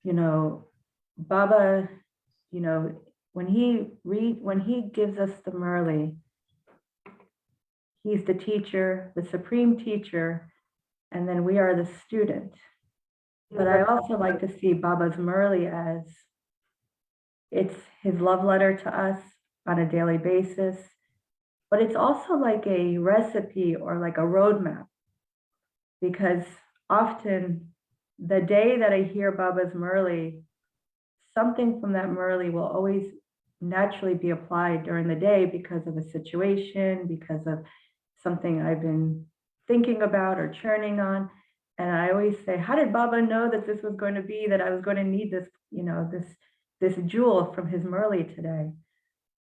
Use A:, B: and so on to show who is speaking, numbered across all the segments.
A: you know, Baba, you know, when he gives us the Murli, he's the teacher, the supreme teacher, and then we are the student. But I also like to see Baba's Murli as it's his love letter to us on a daily basis, but it's also like a recipe or like a roadmap, because often the day that I hear Baba's Murli, something from that Murli will always naturally be applied during the day because of a situation, because of something I've been thinking about or churning on. And I always say, how did Baba know that this was going to be, that I was going to need this, this jewel from his Murli today?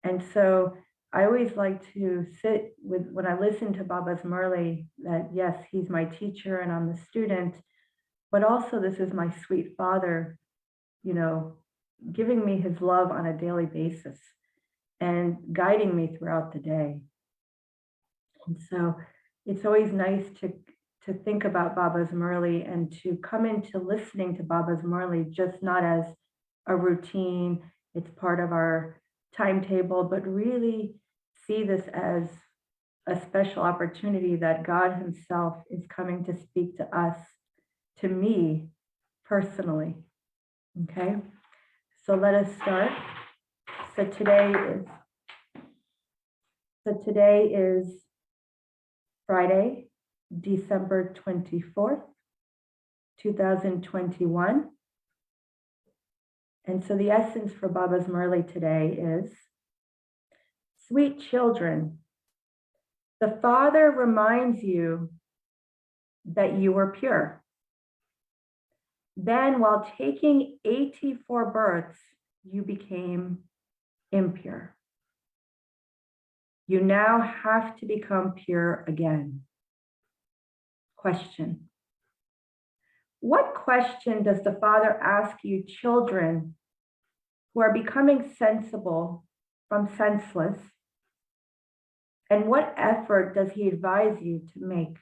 A: And so I always like to sit with, when I listen to Baba's Murli, that yes, he's my teacher and I'm the student, but also this is my sweet father, giving me his love on a daily basis and guiding me throughout the day. And so it's always nice to think about Baba's Murli and to come into listening to Baba's Murli, just not as a routine, it's part of our timetable, but really see this as a special opportunity that God himself is coming to speak to us, to me personally. Okay, so let us start. So today is Friday, December 24th, 2021. And so the essence for Baba's Murli today is, sweet children, the Father reminds you that you were pure. Then while taking 84 births, you became impure. You now have to become pure again. Question. What question does the Father ask you, children who are becoming sensible from senseless? And what effort does he advise you to make?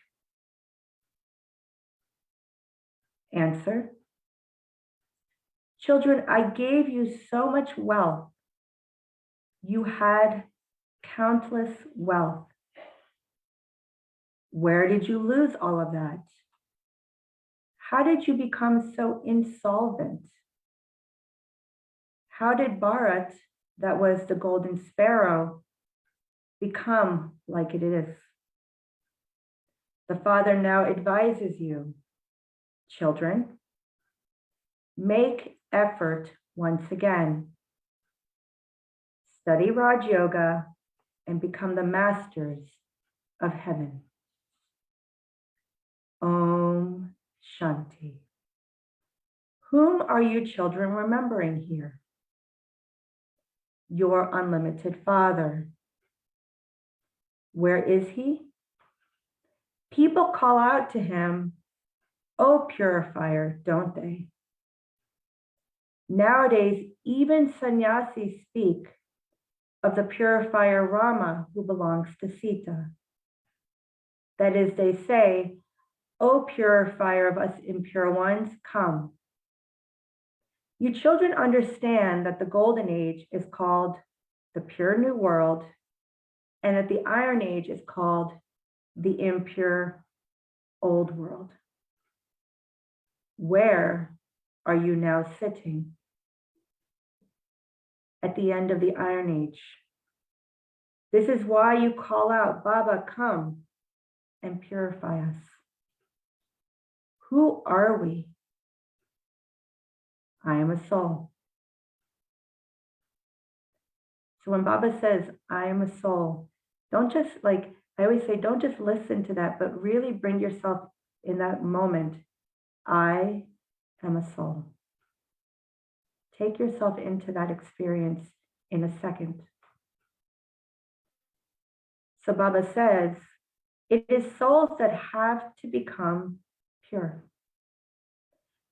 A: Answer. Children, I gave you so much wealth. You had countless wealth. Where did you lose all of that? How did you become so insolvent? How did Bharat, that was the golden sparrow, become like it is? The Father now advises you, children, make effort once again. Study Raj Yoga and become the masters of heaven. Om Shanti. Whom are you children remembering here? Your unlimited Father. Where is he? People call out to him, "Oh, purifier," don't they? Nowadays, even sannyasis speak of the purifier Rama who belongs to Sita. That is, they say, "O purifier of us impure ones, come." You children understand that the golden age is called the pure new world, and that the iron age is called the impure old world. Where are you now sitting? At the end of the iron age. This is why you call out, "Baba, come and purify us." Who are we? I am a soul. So when Baba says, "I am a soul," don't just I always say, don't just listen to that, but really bring yourself in that moment. I am a soul. Take yourself into that experience in a second. So Baba says, it is souls that have to become pure.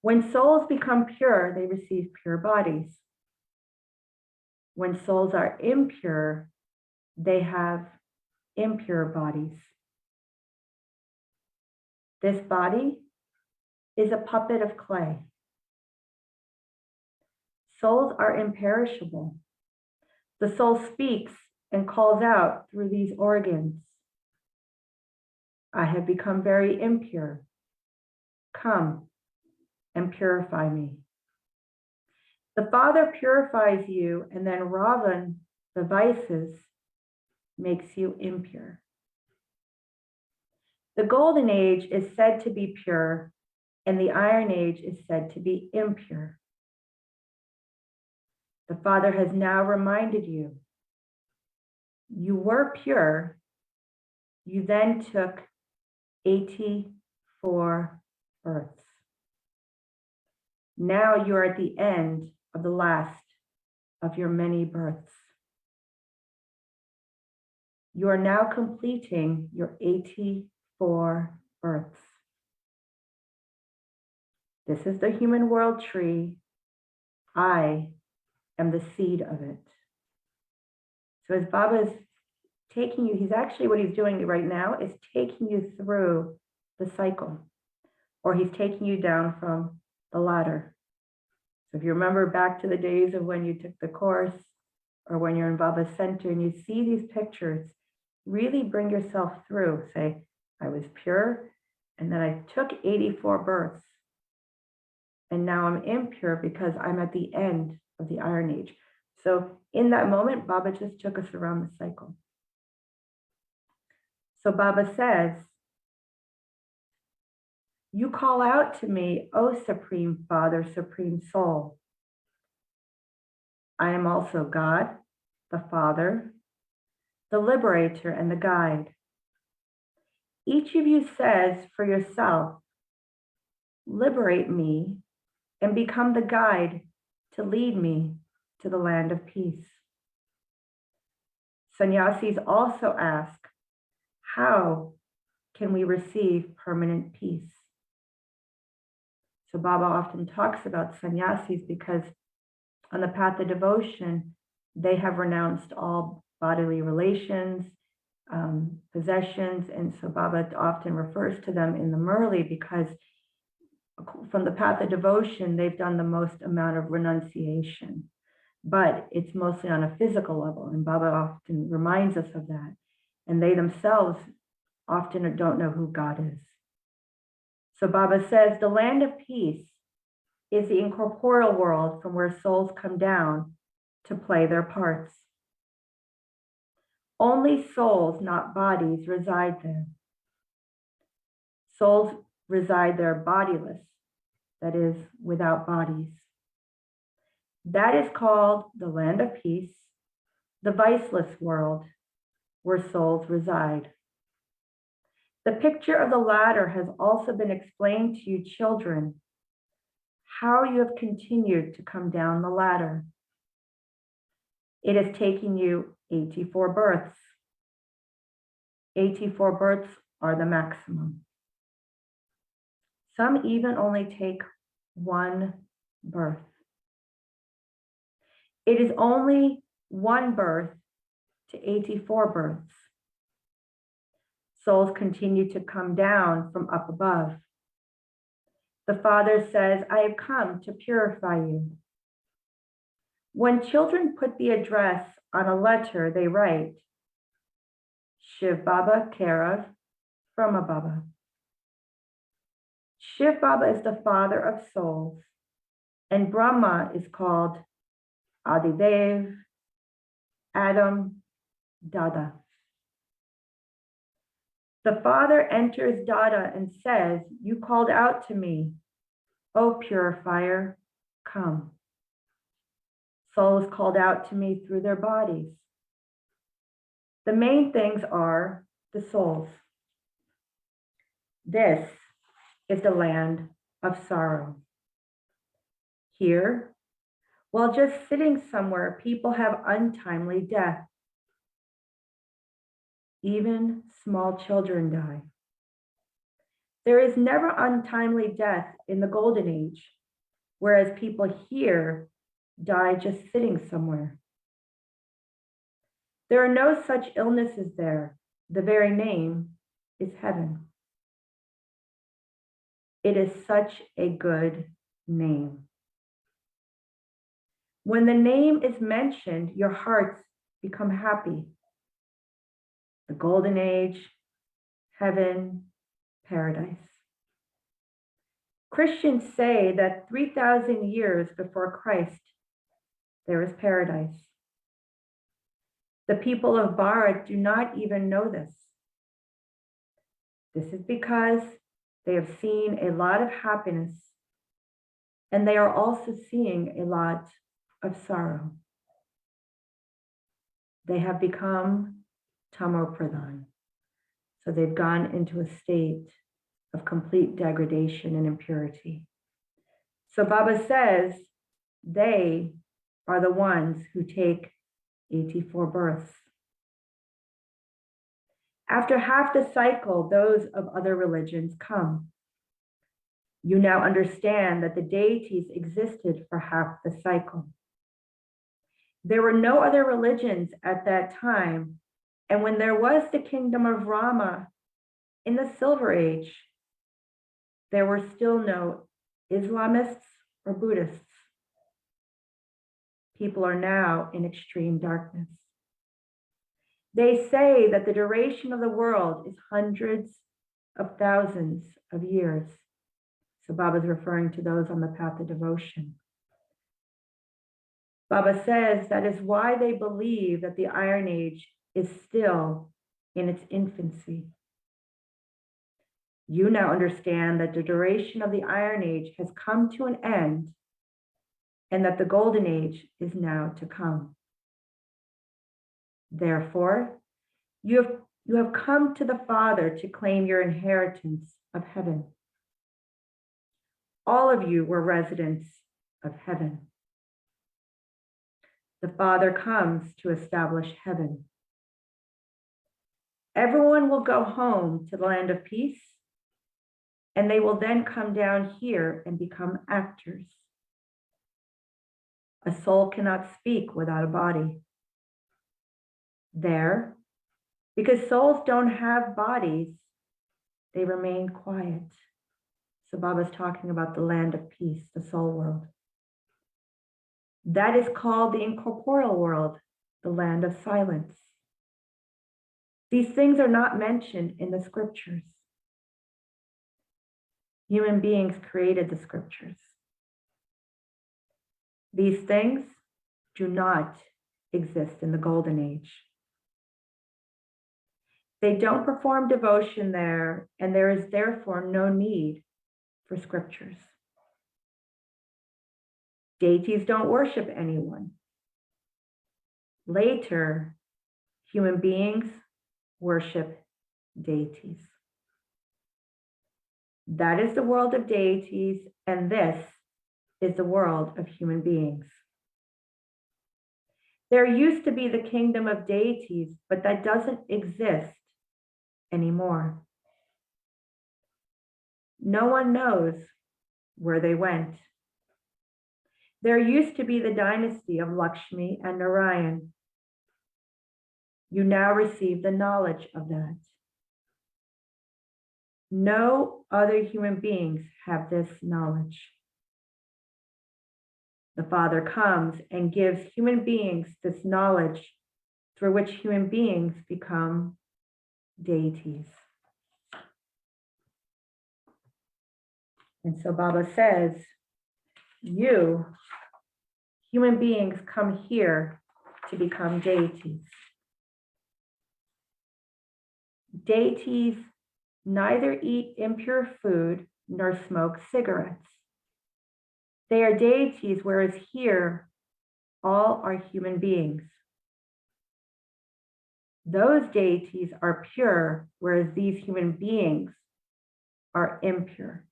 A: When souls become pure, they receive pure bodies. When souls are impure, they have impure bodies. This body is a puppet of clay. Souls are imperishable. The soul speaks and calls out through these organs. I have become very impure. Come and purify me. The Father purifies you, and then Ravan, the vices, makes you impure. The Golden Age is said to be pure, and the Iron Age is said to be impure. The Father has now reminded you, you were pure, you then took 84 births. Now you are at the end of the last of your many births. You are now completing your 84 births. This is the human world tree. I am the seed of it. So as Baba is taking you, what he's doing right now is taking you through the cycle, or he's taking you down from the ladder. So if you remember back to the days of when you took the course, or when you're in Baba's center and you see these pictures, really bring yourself through. Say, I was pure, and then I took 84 births, and now I'm impure because I'm at the end of the Iron Age. So in that moment, Baba just took us around the cycle. So Baba says, you call out to me, O Supreme Father, Supreme Soul. I am also God, the Father, the Liberator, and the Guide. Each of you says for yourself, liberate me and become the guide to lead me to the land of peace. Sannyasis also ask, how can we receive permanent peace? So Baba often talks about sannyasis because on the path of devotion, they have renounced all bodily relations, possessions, and so Baba often refers to them in the Murli because from the path of devotion, they've done the most amount of renunciation, but it's mostly on a physical level, and Baba often reminds us of that, and they themselves often don't know who God is. So Baba says, the land of peace is the incorporeal world from where souls come down to play their parts. Only souls, not bodies, reside there. Souls reside there bodiless, that is, without bodies. That is called the land of peace, the viceless world, where souls reside. The picture of the ladder has also been explained to you, children, how you have continued to come down the ladder. It has taken you 84 births. 84 births are the maximum. Some even only take one birth. It is only one birth to 84 births. Souls continue to come down from up above. The Father says, I have come to purify you. When children put the address on a letter, they write, Shiv Baba Karav, Brahma Baba. Shiv Baba is the father of souls, and Brahma is called Adidev, Adam, Dada. The Father enters Dada and says, you called out to me, O purifier, come. Souls called out to me through their bodies. The main things are the souls. This is the land of sorrow. Here, while just sitting somewhere, people have untimely death. Even small children die. There is never untimely death in the Golden Age, whereas people here die just sitting somewhere. There are no such illnesses there. The very name is heaven. It is such a good name. When the name is mentioned, your hearts become happy. The golden age, heaven, paradise. Christians say that 3,000 years before Christ, there is paradise. The people of Bharat do not even know this. This is because they have seen a lot of happiness, and they are also seeing a lot of sorrow. They have become tamopradhan. So they've gone into a state of complete degradation and impurity. So Baba says they are the ones who take 84 births. After half the cycle, those of other religions come. You now understand that the deities existed for half the cycle. There were no other religions at that time, and when there was the kingdom of Rama in the Silver Age, there were still no Islamists or Buddhists. People are now in extreme darkness. They say that the duration of the world is hundreds of thousands of years. So Baba is referring to those on the path of devotion. Baba says that is why they believe that the Iron Age is still in its infancy. You now understand that the duration of the Iron Age has come to an end and that the Golden Age is now to come. Therefore, you have come to the Father to claim your inheritance of heaven. All of you were residents of heaven. The Father comes to establish heaven. Everyone will go home to the land of peace, and they will then come down here and become actors. A soul cannot speak without a body. There, because souls don't have bodies, they remain quiet. So Baba's talking about the land of peace, the soul world. That is called the incorporeal world, the land of silence. These things are not mentioned in the scriptures. Human beings created the scriptures. These things do not exist in the Golden Age. They don't perform devotion there, and there is therefore no need for scriptures. Deities don't worship anyone. Later, human beings worship deities. That is the world of deities, and this is the world of human beings. There used to be the kingdom of deities, but that doesn't exist anymore. No one knows where they went. There used to be the dynasty of Lakshmi and Narayan. You now receive the knowledge of that. No other human beings have this knowledge. The Father comes and gives human beings this knowledge through which human beings become deities. And so Baba says, you, human beings, come here to become deities. Deities neither eat impure food nor smoke cigarettes. They are deities, whereas here, all are human beings. Those deities are pure, whereas these human beings are impure.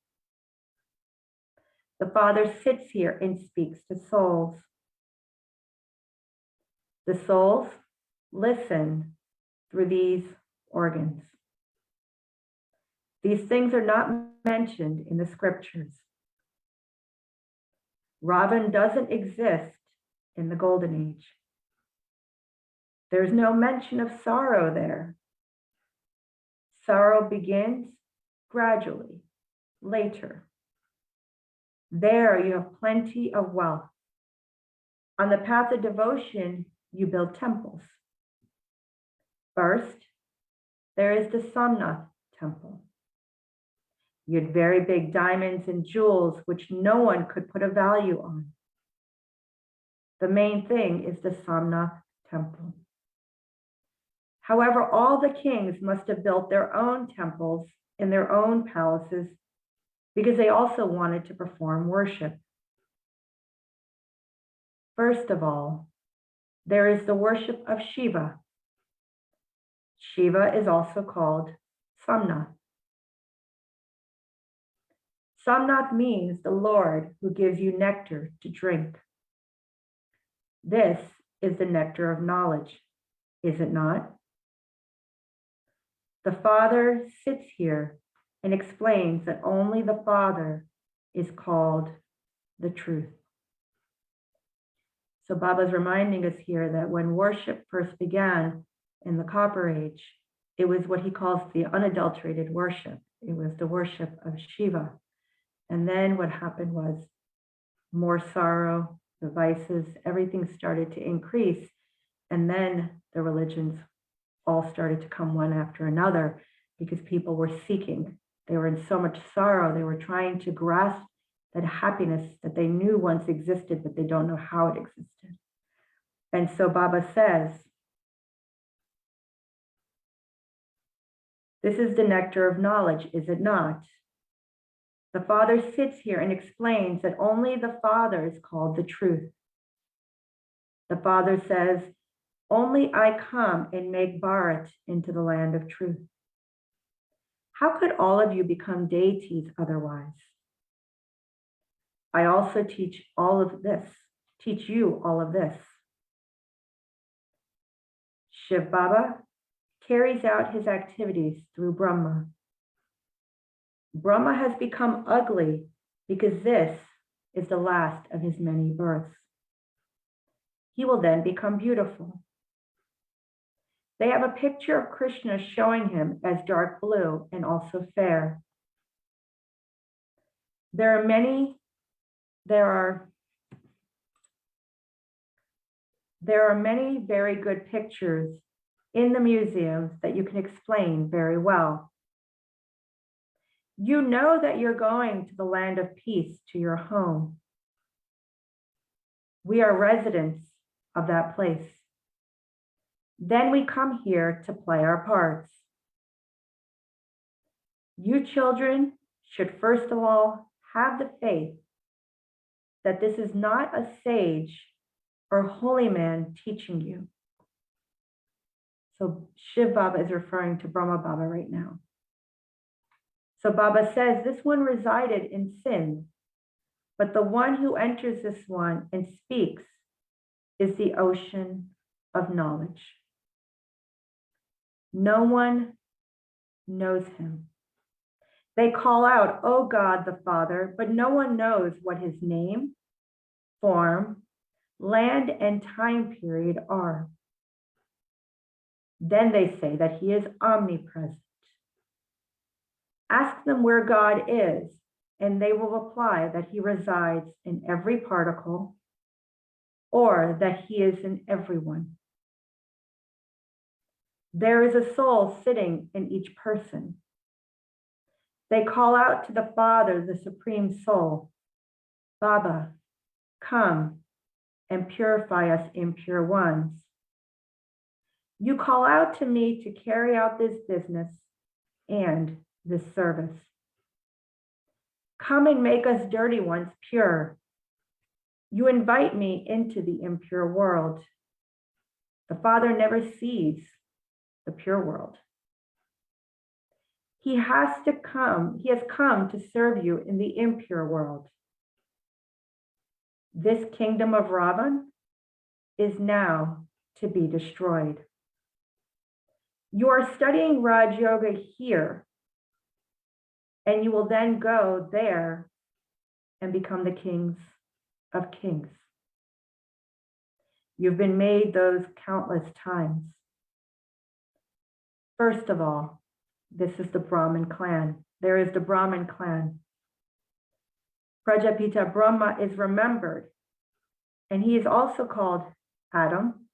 A: The Father sits here and speaks to souls. The souls listen through these organs. These things are not mentioned in the scriptures. Ravan doesn't exist in the Golden Age. There's no mention of sorrow there. Sorrow begins gradually, later. There you have plenty of wealth. On the path of devotion, you build temples. First, there is the Somnath temple. You had very big diamonds and jewels, which no one could put a value on. The main thing is the Somnath temple. However, all the kings must have built their own temples in their own palaces because they also wanted to perform worship. First of all, there is the worship of Shiva. Shiva is also called Somnath. Somnath means the Lord who gives you nectar to drink. This is the nectar of knowledge, is it not? The Father sits here and explains that only the Father is called the truth. So Baba's reminding us here that when worship first began in the Copper Age, it was what he calls the unadulterated worship. It was the worship of Shiva. And then what happened was more sorrow, the vices, everything started to increase. And then the religions all started to come one after another because people were seeking. They were in so much sorrow. They were trying to grasp that happiness that they knew once existed, but they don't know how it existed. And so Baba says, this is the nectar of knowledge, is it not? The Father sits here and explains that only the Father is called the truth. The Father says, only I come and make Bharat into the land of truth. How could all of you become deities otherwise? I also teach you all of this. Shiv Baba carries out his activities through Brahma. Brahma has become ugly because this is the last of his many births. He will then become beautiful. They have a picture of Krishna showing him as dark blue and also fair. There are many very good pictures in the museums that you can explain very well. You know that you're going to the land of peace, to your home. We are residents of that place. Then we come here to play our parts. You children should first of all have the faith that this is not a sage or holy man teaching you. So Shiv Baba is referring to Brahma Baba right now. So Baba says this one resided in sin, but the one who enters this one and speaks is the ocean of knowledge. No one knows him. They call out, "Oh God the Father," but no one knows what his name, form, land, and time period are. Then they say that he is omnipresent. Ask them where God is, and they will reply that he resides in every particle or that he is in everyone. There is a soul sitting in each person. They call out to the Father, the Supreme Soul, "Baba, come and purify us impure ones. You call out to me to carry out this business and this service. Come and make us dirty ones pure. You invite me into the impure world. The Father never sees the pure world. He has come to serve you in the impure world. This kingdom of Ravan is now to be destroyed. You are studying Raj Yoga here, and you will then go there and become the kings of kings. You've been made those countless times. First of all, this is the Brahmin clan. There is the Brahmin clan. Prajapita Brahma is remembered, And he is also called Adam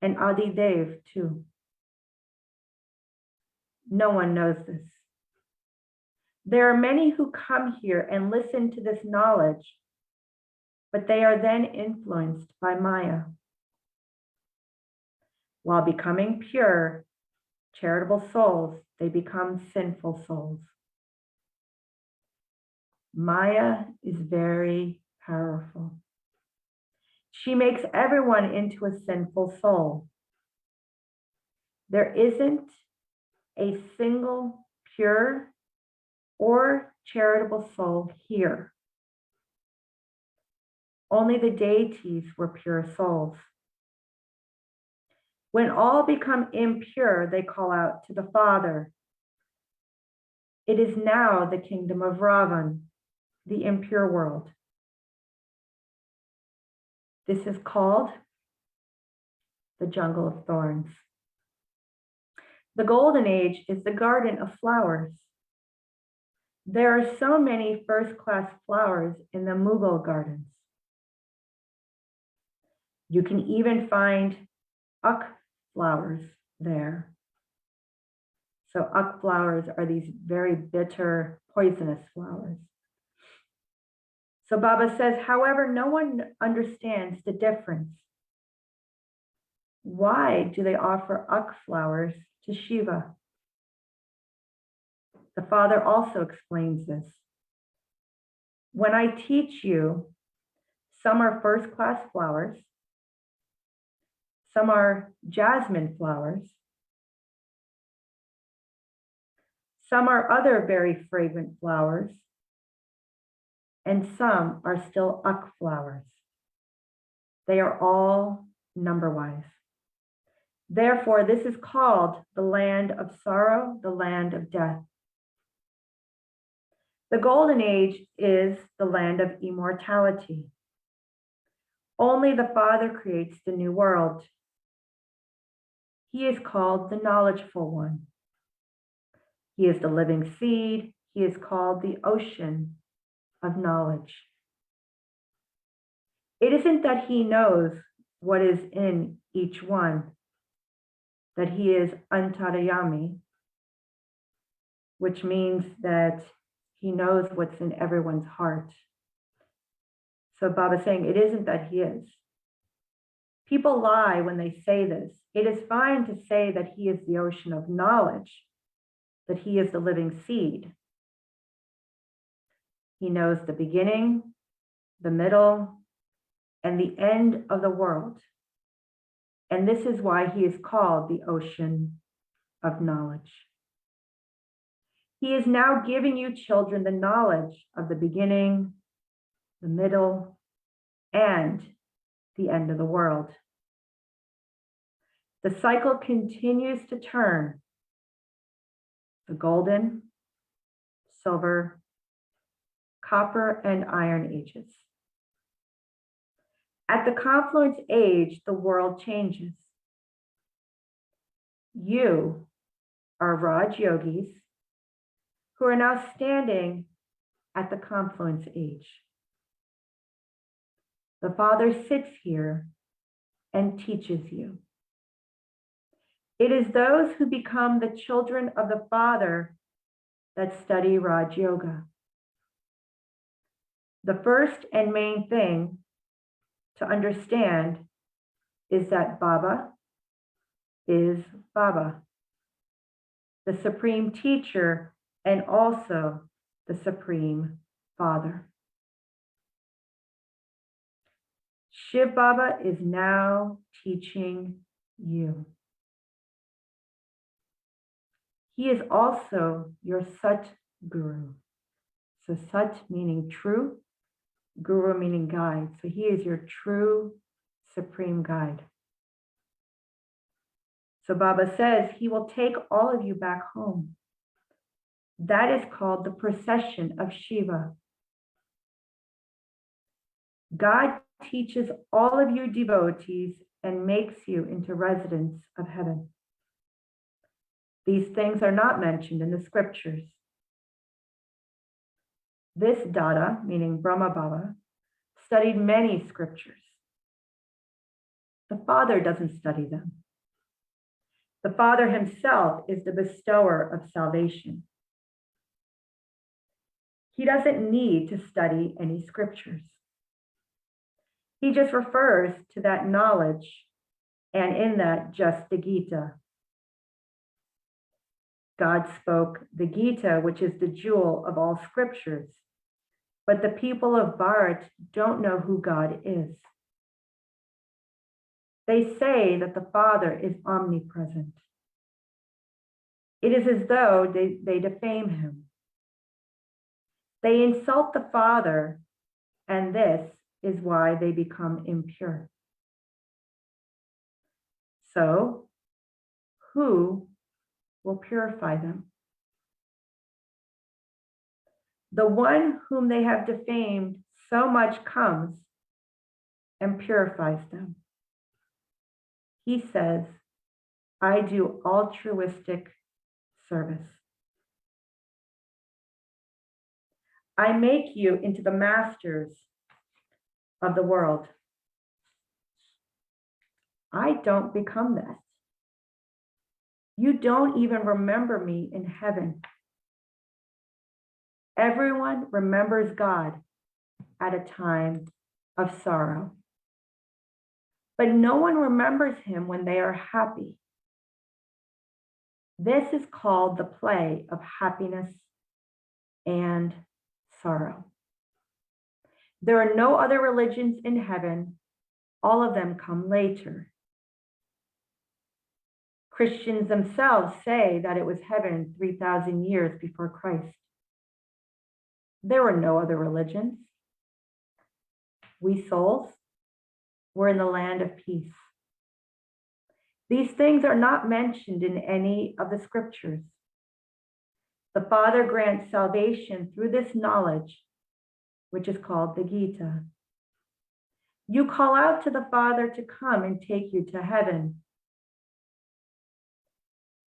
A: and Adi Dev too. No one knows this. There are many who come here and listen to this knowledge, but they are then influenced by Maya. While becoming pure, charitable souls, they become sinful souls. Maya is very powerful. She makes everyone into a sinful soul. There isn't a single pure or charitable soul here. Only the deities were pure souls. When all become impure, they call out to the Father. It is now the kingdom of Ravan, the impure world. This is called the jungle of thorns. The golden age is the garden of flowers. There are so many first-class flowers in the Mughal gardens. You can even find uk flowers there. So uk flowers are these very bitter, poisonous flowers. So Baba says, however, no one understands the difference. Why do they offer uk flowers to Shiva? The Father also explains this. When I teach you, some are first-class flowers, some are jasmine flowers, some are other very fragrant flowers, and some are still uk flowers. They are all number-wise. Therefore, this is called the land of sorrow, the land of death. The golden age is the land of immortality. Only the Father creates the new world. He is called the knowledgeful one. He is the living seed. He is called the ocean of knowledge. It isn't that he knows what is in each one, that he is antarayami, which means that he knows what's in everyone's heart. So Baba is saying it isn't that he is. People lie when they say this. It is fine to say that he is the ocean of knowledge, that he is the living seed. He knows the beginning, the middle, and the end of the world. And this is why he is called the ocean of knowledge. He is now giving you children the knowledge of the beginning, the middle, and the end of the world. The cycle continues to turn. The golden, silver, copper, and iron ages. At the confluence age, the world changes. You are Raj yogis who are now standing at the confluence age. The Father sits here and teaches you. It is those who become the children of the Father that study Raj Yoga. The first and main thing to understand is that Baba is Baba, the Supreme Teacher and also the Supreme Father. Shiv Baba is now teaching you. He is also your Sat Guru. So Sat meaning true, Guru meaning guide. So he is your true supreme guide. So Baba says he will take all of you back home. That is called the procession of Shiva. God teaches all of you devotees and makes you into residents of heaven. These things are not mentioned in the scriptures. This Dada, meaning Brahma Baba, studied many scriptures. The Father doesn't study them. The Father himself is the bestower of salvation. He doesn't need to study any scriptures. He just refers to that knowledge, and in that, just the Gita. God spoke the Gita, which is the jewel of all scriptures. But the people of Bharat don't know who God is. They say that the Father is omnipresent. It is as though they defame him. They insult the Father, and this is why they become impure. So, who will purify them? The one whom they have defamed so much comes and purifies them. He says, I do altruistic service. I make you into the masters of the world. I don't become this. You don't even remember me in heaven. Everyone remembers God at a time of sorrow. But no one remembers him when they are happy. This is called the play of happiness and sorrow. There are no other religions in heaven. All of them come later. Christians themselves say that it was heaven 3,000 years before Christ. There were no other religions. We souls were in the land of peace. These things are not mentioned in any of the scriptures. The Father grants salvation through this knowledge, which is called the Gita. You call out to the Father to come and take you to heaven.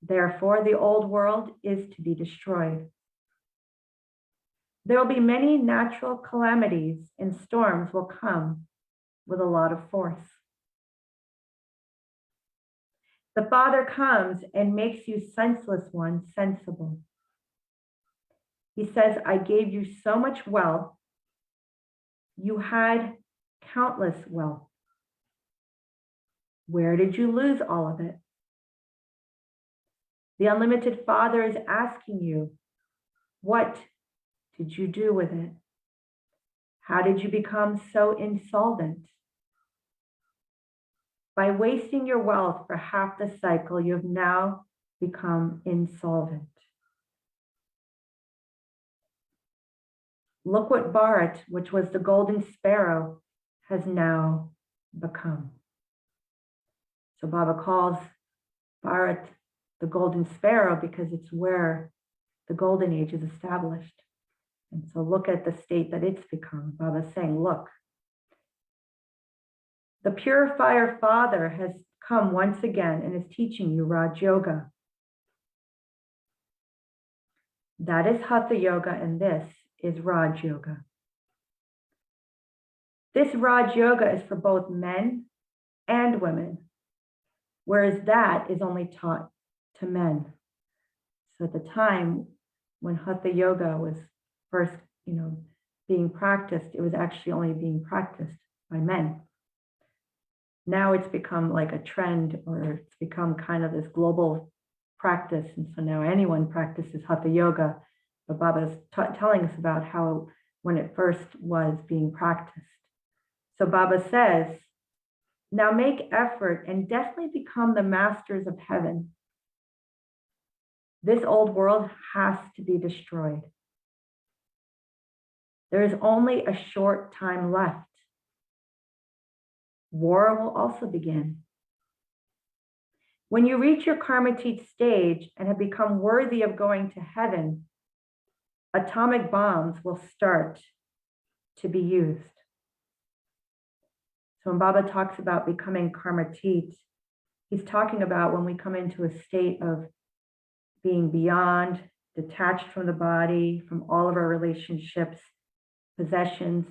A: Therefore, the old world is to be destroyed. There will be many natural calamities, and storms will come with a lot of force. The Father comes and makes you senseless ones sensible. He says, I gave you so much wealth. You had countless wealth. Where did you lose all of it? The unlimited Father is asking you, what did you do with it? How did you become so insolvent? By wasting your wealth for half the cycle, you have now become insolvent. Look what Bharat, which was the golden sparrow, has now become. So Baba calls Bharat the golden sparrow because it's where the golden age is established. And so look at the state that it's become. Baba's saying, look, the purifier Father has come once again and is teaching you Raj Yoga. That is Hatha Yoga, and this is Raj Yoga. This Raj Yoga is for both men and women, whereas that is only taught to men. So at the time when Hatha Yoga was first, being practiced, it was actually only being practiced by men. Now it's become like a trend, or it's become kind of this global practice. And so now anyone practices Hatha Yoga. But Baba's telling us about how when it first was being practiced. So Baba says, now make effort and definitely become the masters of heaven. This old world has to be destroyed. There is only a short time left. War will also begin. When you reach your karmatit stage and have become worthy of going to heaven, atomic bombs will start to be used. So when Baba talks about becoming karmatit, he's talking about when we come into a state of being beyond, detached from the body, from all of our relationships, possessions,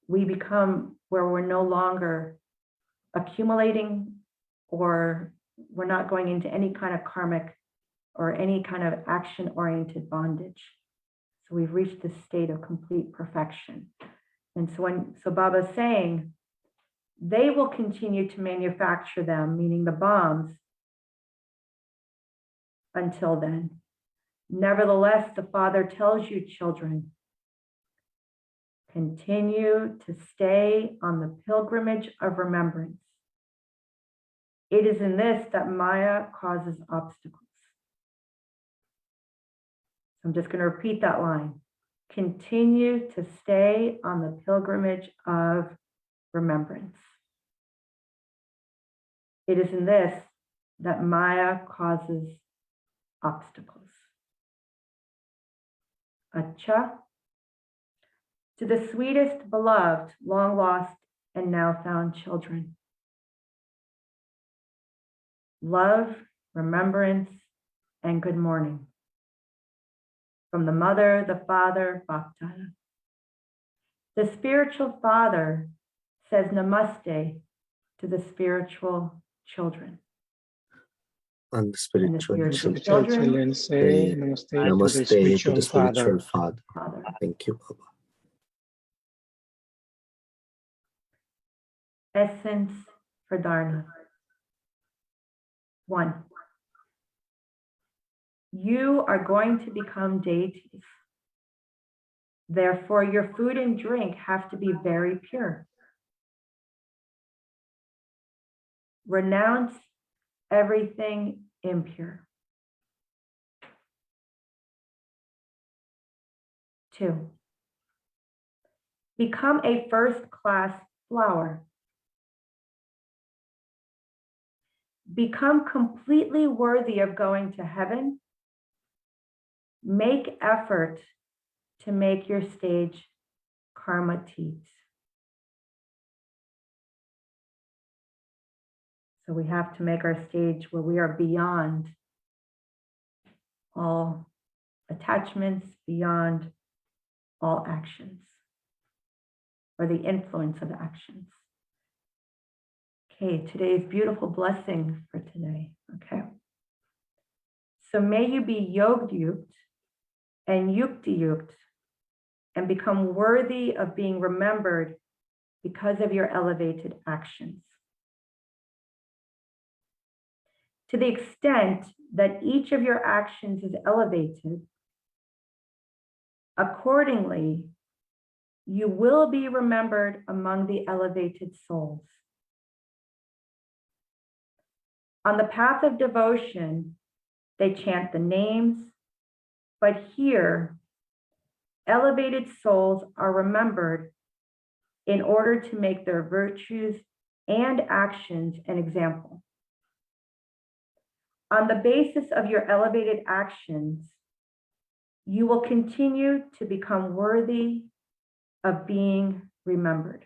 A: we become where we're no longer accumulating, or we're not going into any kind of karmic or any kind of action-oriented bondage. So we've reached this state of complete perfection. And so Baba's saying, they will continue to manufacture them, meaning the bombs, until then. Nevertheless, the Father tells you, children, continue to stay on the pilgrimage of remembrance. It is in this that Maya causes obstacles. I'm just going to repeat that line. Continue to stay on the pilgrimage of remembrance. It is in this that Maya causes obstacles. Acha. To the sweetest, beloved, long lost, and now found children. Love, remembrance, and good morning. From the mother, the father, Bhaktana. The spiritual father says namaste to the spiritual children.
B: And the spiritual
A: children
C: say namaste to the spiritual
B: father. Thank you, Baba.
A: Essence for Dharna. 1. You are going to become deities. Therefore, your food and drink have to be very pure. Renounce everything impure. 2. Become a first-class flower. Become completely worthy of going to heaven. Make effort to make your stage karmatit. So we have to make our stage where we are beyond all attachments, beyond all actions, or the influence of actions. Okay, today's beautiful blessing for today. Okay. So may you be yog-yukt and yukti-yukt and become worthy of being remembered because of your elevated actions. To the extent that each of your actions is elevated, accordingly, you will be remembered among the elevated souls. On the path of devotion, they chant the names, but here, elevated souls are remembered in order to make their virtues and actions an example. On the basis of your elevated actions, you will continue to become worthy of being remembered.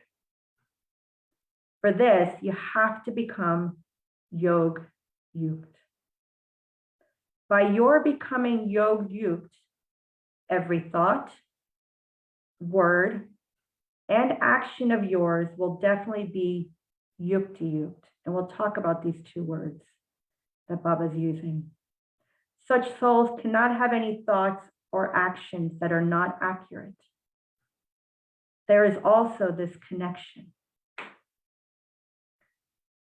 A: For this, you have to become yog-yukt. By your becoming yog-yukt, every thought, word, and action of yours will definitely be yukti-yukt. And we'll talk about these two words that Baba's using. Such souls cannot have any thoughts or actions that are not accurate. There is also this connection.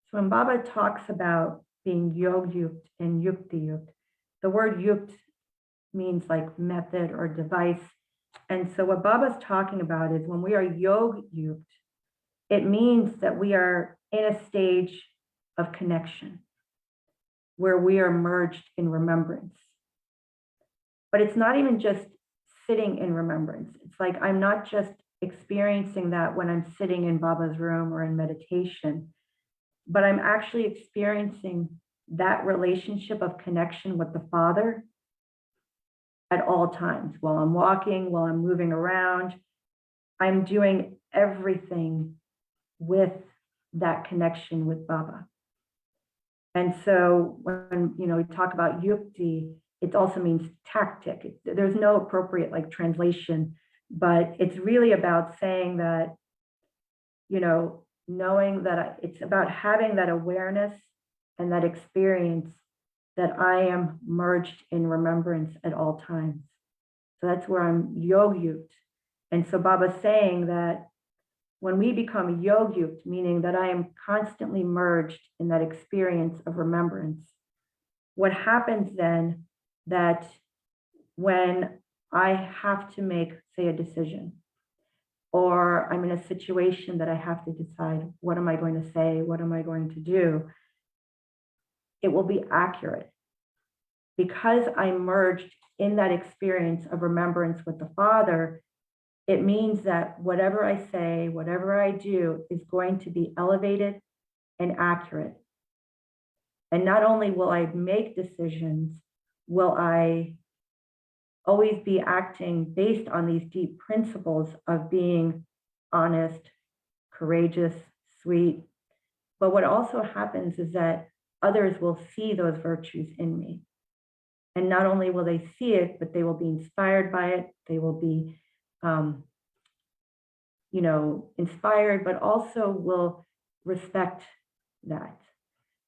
A: So when Baba talks about being yog-yukt and yukti-yukt, the word yukt means like method or device. And so what Baba's talking about is when we are yog-yukt, it means that we are in a stage of connection where we are merged in remembrance. But it's not even just sitting in remembrance. It's like I'm not just experiencing that when I'm sitting in Baba's room or in meditation, but I'm actually experiencing that relationship of connection with the Father at all times. While I'm walking, while I'm moving around, I'm doing everything with that connection with Baba. And so when we talk about yukti, it also means tactic. There's no appropriate translation, but it's really about saying that, knowing that it's about having that awareness and that experience that I am merged in remembrance at all times. So that's where I'm yogyuked. And so Baba's saying that when we become yogyuked, meaning that I am constantly merged in that experience of remembrance, what happens then that when I have to make, say, a decision, or I'm in a situation that I have to decide, what am I going to say? What am I going to do? It will be accurate. Because I merged in that experience of remembrance with the Father, it means that whatever I say, whatever I do is going to be elevated and accurate. And not only will I make decisions, will I always be acting based on these deep principles of being honest, courageous, sweet. But what also happens is that others will see those virtues in me. And not only will they see it, but they will be inspired by it. They will be, inspired, but also will respect that,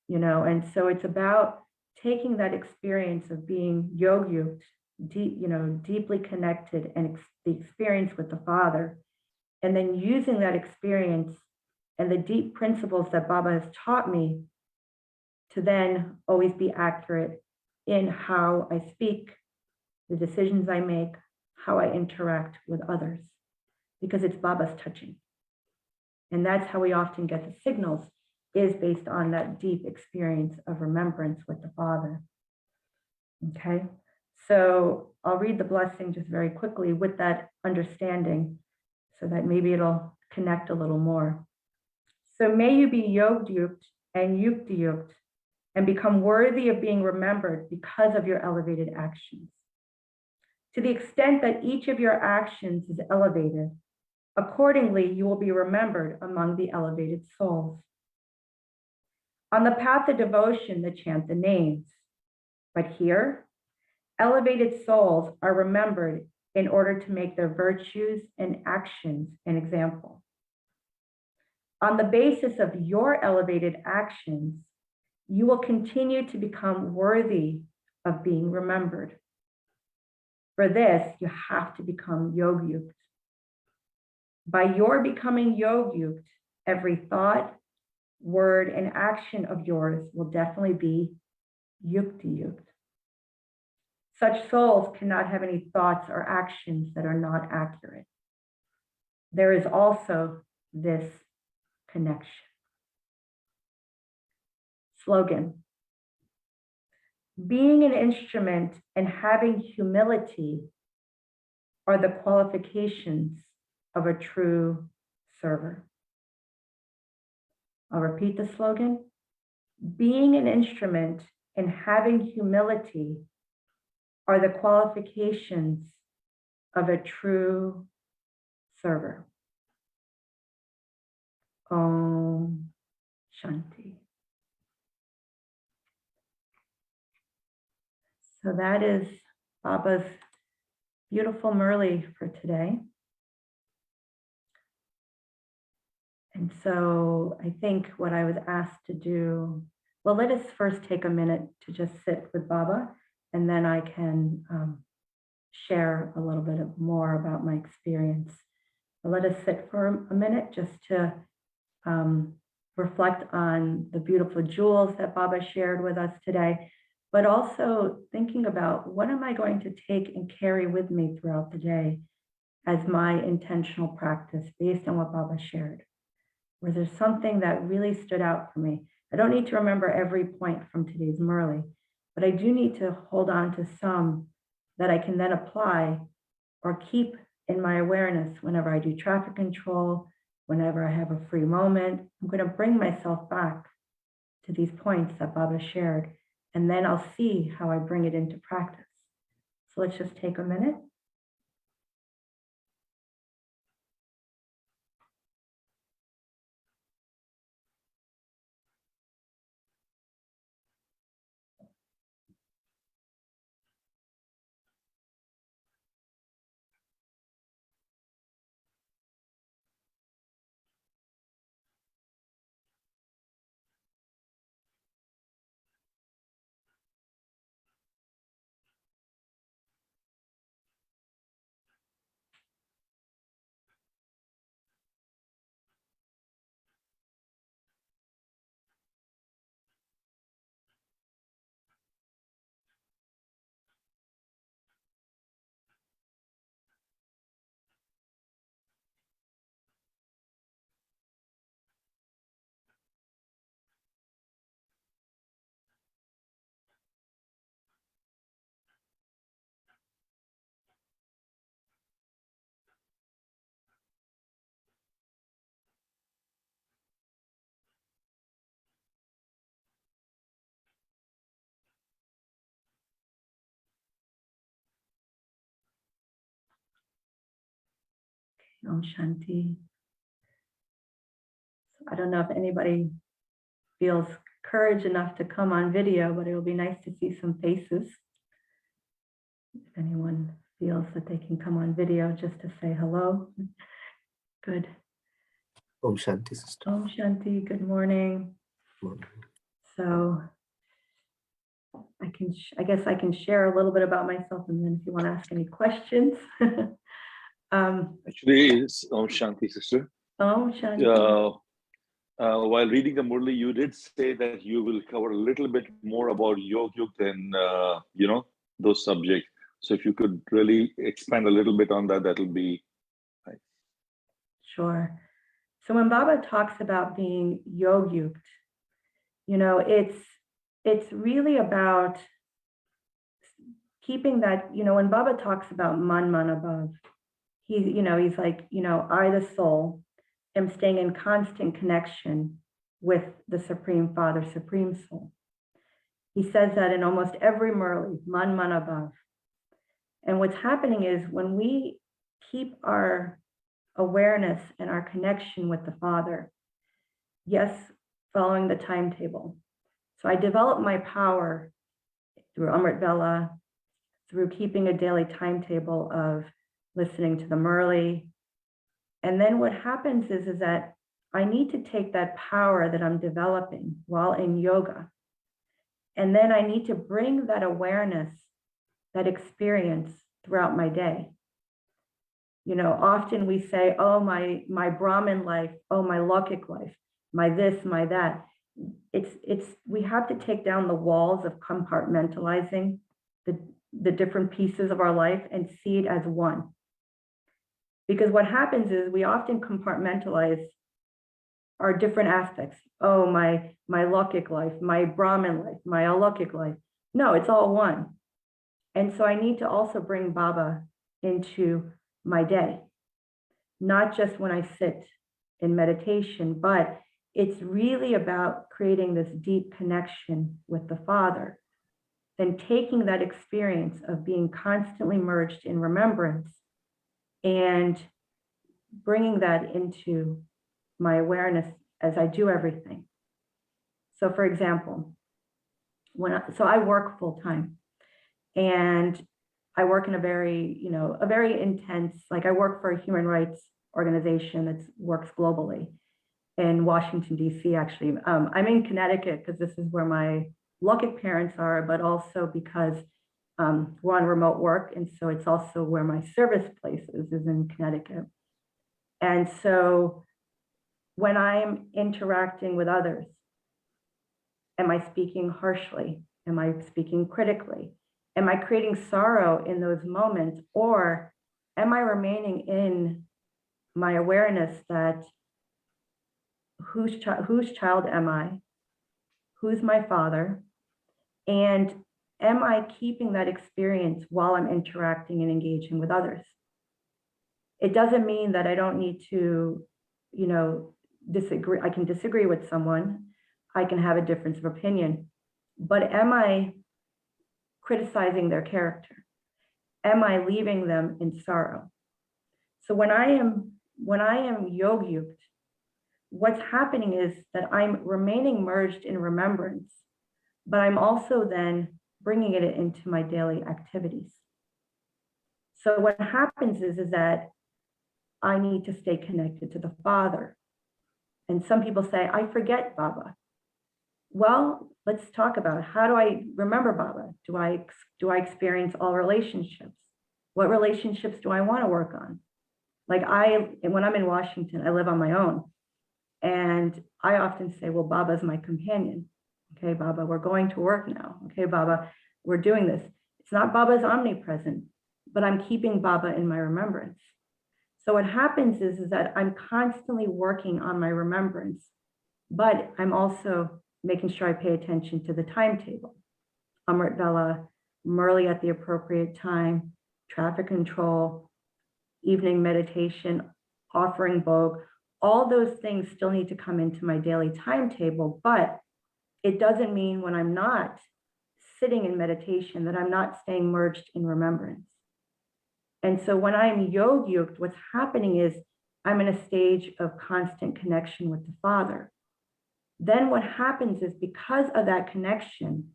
A: And so it's about taking that experience of being yogyuked, deeply connected, and the experience with the Father, and then using that experience and the deep principles that Baba has taught me to then always be accurate in how I speak, the decisions I make, how I interact with others, because it's Baba's touching. And that's how we often get the signals, is based on that deep experience of remembrance with the Father. Okay, so I'll read the blessing just very quickly with that understanding so that maybe it'll connect a little more. So may you be yogyuked and yuktiyuked and become worthy of being remembered because of your elevated actions. To the extent that each of your actions is elevated, accordingly, you will be remembered among the elevated souls. On the path of devotion, they chant the names. But here, elevated souls are remembered in order to make their virtues and actions an example. On the basis of your elevated actions, you will continue to become worthy of being remembered. For this, you have to become yogyuked. By your becoming yogyuked, every thought, word, and action of yours will definitely be yuktiyuked. Such souls cannot have any thoughts or actions that are not accurate. There is also this connection. Slogan: being an instrument and having humility are the qualifications of a true server. I'll repeat the slogan. Being an instrument and having humility are the qualifications of a true server. Om Shanti. So that is Baba's beautiful Murli for today. And so I think what I was asked to do, well, let us first take a minute to just sit with Baba, and then I can share a little bit more about my experience. But let us sit for a minute just to reflect on the beautiful jewels that Baba shared with us today, but also thinking about what am I going to take and carry with me throughout the day as my intentional practice based on what Baba shared. Was there something that really stood out for me? I don't need to remember every point from today's Murli, but I do need to hold on to some that I can then apply or keep in my awareness whenever I do traffic control, whenever I have a free moment. I'm going to bring myself back to these points that Baba shared, and then I'll see how I bring it into practice. So let's just take a minute. Om Shanti. I don't know if anybody feels courage enough to come on video, but it will be nice to see some faces. If anyone feels that they can come on video just to say hello. Good.
B: Om Shanti, sister.
A: Om Shanti, good morning.
B: Morning.
A: So I guess I can share a little bit about myself, and then if you want to ask any questions.
D: Actually, it's Om Shanti, sister.
A: Om Shanti.
D: While reading the Murli, you did say that you will cover a little bit more about Yoga and, those subjects. So if you could really expand a little bit on that, that'll be nice.
A: Sure. So when Baba talks about being yogyukt, it's really about keeping that, when Baba talks about man above, he's like, I, the soul, am staying in constant connection with the Supreme Father, Supreme Soul. He says that in almost every Murli, man above. And what's happening is when we keep our awareness and our connection with the Father, yes, following the timetable. So I develop my power through Amrit Vela, through keeping a daily timetable of listening to the Murli. And then what happens is that I need to take that power that I'm developing while in yoga, and then I need to bring that awareness, that experience throughout my day. Often we say, oh, my Brahmin life, oh, my Lokik life, my this, my that. We have to take down the walls of compartmentalizing the different pieces of our life and see it as one. Because what happens is we often compartmentalize our different aspects. Oh, my Lokik life, my Brahmin life, my Alokik life. No, it's all one. And so I need to also bring Baba into my day, not just when I sit in meditation, but it's really about creating this deep connection with the Father, then taking that experience of being constantly merged in remembrance and bringing that into my awareness as I do everything. So for example, I work full time, and I work in a very intense, I work for a human rights organization that works globally in Washington, DC, actually. I'm in Connecticut because this is where my Lokik parents are, but also because we're on remote work. And so it's also where my service place is in Connecticut. And so when I'm interacting with others, am I speaking harshly? Am I speaking critically? Am I creating sorrow in those moments? Or am I remaining in my awareness that whose child am I? Who's my father? And am I keeping that experience while I'm interacting and engaging with others? It doesn't mean that I don't need to, disagree. I can disagree with someone. I can have a difference of opinion. But am I criticizing their character? Am I leaving them in sorrow? So when I am yogyukt, what's happening is that I'm remaining merged in remembrance, but I'm also then bringing it into my daily activities. So what happens is that I need to stay connected to the Father. And some people say, I forget Baba. Well, let's talk about how do I remember Baba? Do I experience all relationships? What relationships do I want to work on? When I'm in Washington, I live on my own. And I often say, well, Baba's my companion. Okay, Baba, we're going to work now. Okay, Baba, we're doing this. It's not Baba's omnipresent, but I'm keeping Baba in my remembrance. So what happens is that I'm constantly working on my remembrance, but I'm also making sure I pay attention to the timetable. Amrit Vela, Murli at the appropriate time, traffic control, evening meditation, offering Bhog, all those things still need to come into my daily timetable, but it doesn't mean when I'm not sitting in meditation that I'm not staying merged in remembrance. And so when I'm yogyukt, what's happening is I'm in a stage of constant connection with the Father. Then what happens is, because of that connection,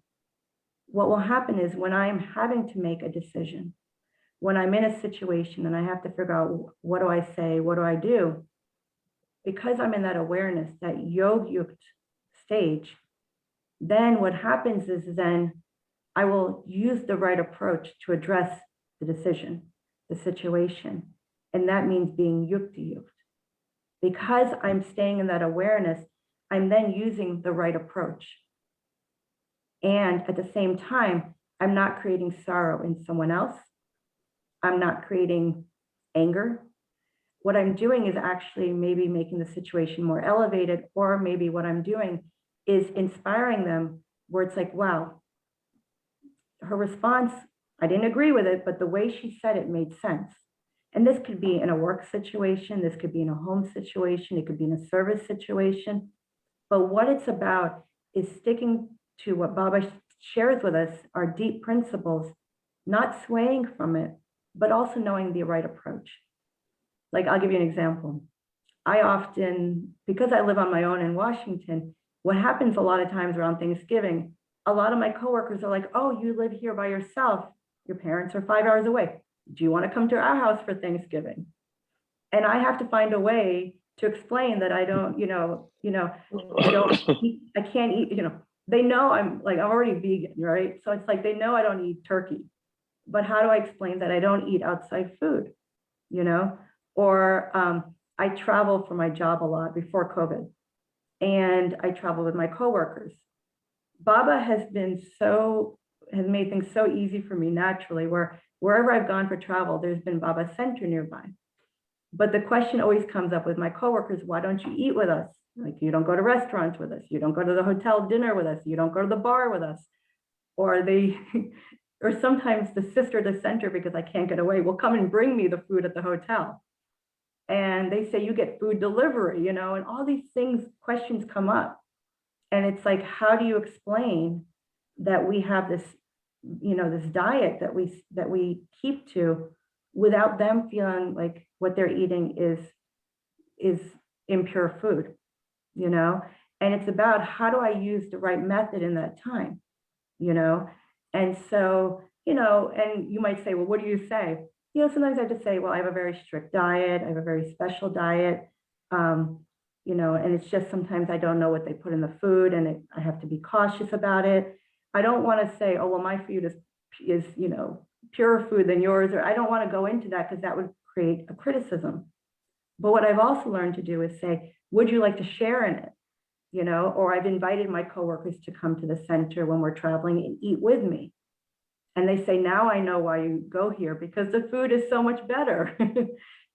A: what will happen is when I'm having to make a decision, when I'm in a situation and I have to figure out, what do I say, what do I do? Because I'm in that awareness, that yogic stage, then what happens is then I will use the right approach to address the decision, the situation. And that means being yukti-yukt. Because I'm staying in that awareness, I'm then using the right approach. And at the same time, I'm not creating sorrow in someone else. I'm not creating anger. What I'm doing is actually maybe making the situation more elevated, or maybe what I'm doing is inspiring them, where it's like, wow, her response, I didn't agree with it, but the way she said it made sense. And this could be in a work situation, this could be in a home situation, it could be in a service situation. But what it's about is sticking to what Baba shares with us, our deep principles, not swaying from it, but also knowing the right approach. Like, I'll give you an example. I often, because I live on my own in Washington, what happens a lot of times around Thanksgiving, a lot of my coworkers are like, oh, you live here by yourself. Your parents are 5 hours away. Do you want to come to our house for Thanksgiving? And I have to find a way to explain that I don't, I can't eat, they know I'm already vegan, right? So it's like, they know I don't eat turkey, but how do I explain that I don't eat outside food, Or I travel for my job a lot before COVID, and I travel with my coworkers. Baba has made things so easy for me naturally, where wherever I've gone for travel, there's been Baba Center nearby. But the question always comes up with my coworkers, why don't you eat with us? Like, you don't go to restaurants with us. You don't go to the hotel dinner with us. You don't go to the bar with us. Or or sometimes the sister at the center, because I can't get away, will come and bring me the food at the hotel. And they say, you get food delivery, and all these questions come up. And it's like, how do you explain that we have this, this diet that we keep to, without them feeling like what they're eating is impure food, And it's about, how do I use the right method in that time, And so, and you might say, well, what do you say? Sometimes I just say, well, I have a very strict diet. I have a very special diet. And it's just, sometimes I don't know what they put in the food, and I have to be cautious about it. I don't want to say, oh, well, my food is purer food than yours, or I don't want to go into that, because that would create a criticism. But what I've also learned to do is say, would you like to share in it? Or I've invited my coworkers to come to the center when we're traveling and eat with me. And they say, now I know why you go here, because the food is so much better.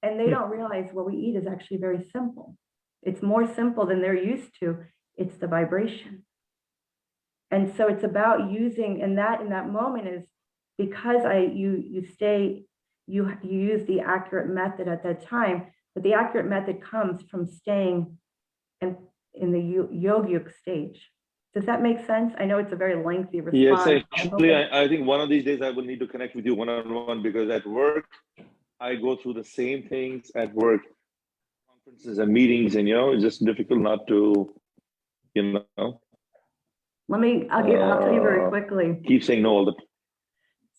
A: And they don't realize what we eat is actually very simple. It's more simple than they're used to. It's the vibration. And so it's about using, and that in that moment is because you use the accurate method at that time, but the accurate method comes from staying in the yogic stage. Does that make sense? I know it's a very lengthy response.
D: Yes, actually, I think one of these days I will need to connect with you one-on-one, because at work, I go through the same things at work, conferences and meetings, and it's just difficult not to,
A: I'll tell you very quickly.
D: keep saying no all the time.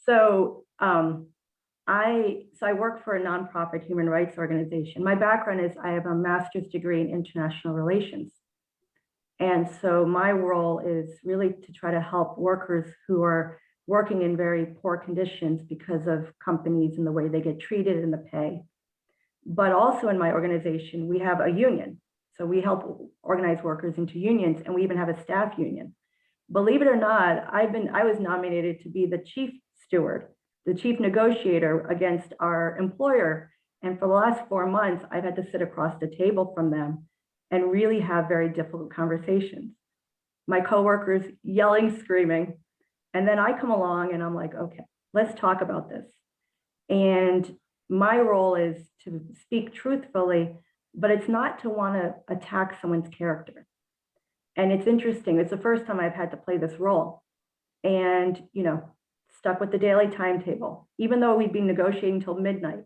A: So I work for a nonprofit human rights organization. My background is I have a master's degree in international relations. And so my role is really to try to help workers who are working in very poor conditions because of companies and the way they get treated and the pay. But also in my organization, we have a union. So we help organize workers into unions, and we even have a staff union. Believe it or not, I was nominated to be the chief steward, the chief negotiator against our employer. And for the last 4 months, I've had to sit across the table from them and really have very difficult conversations. My coworkers yelling, screaming, and then I come along and I'm like, okay, let's talk about this. And my role is to speak truthfully, but it's not to want to attack someone's character. And it's interesting, it's the first time I've had to play this role. And, stuck with the daily timetable, even though we'd been negotiating till midnight,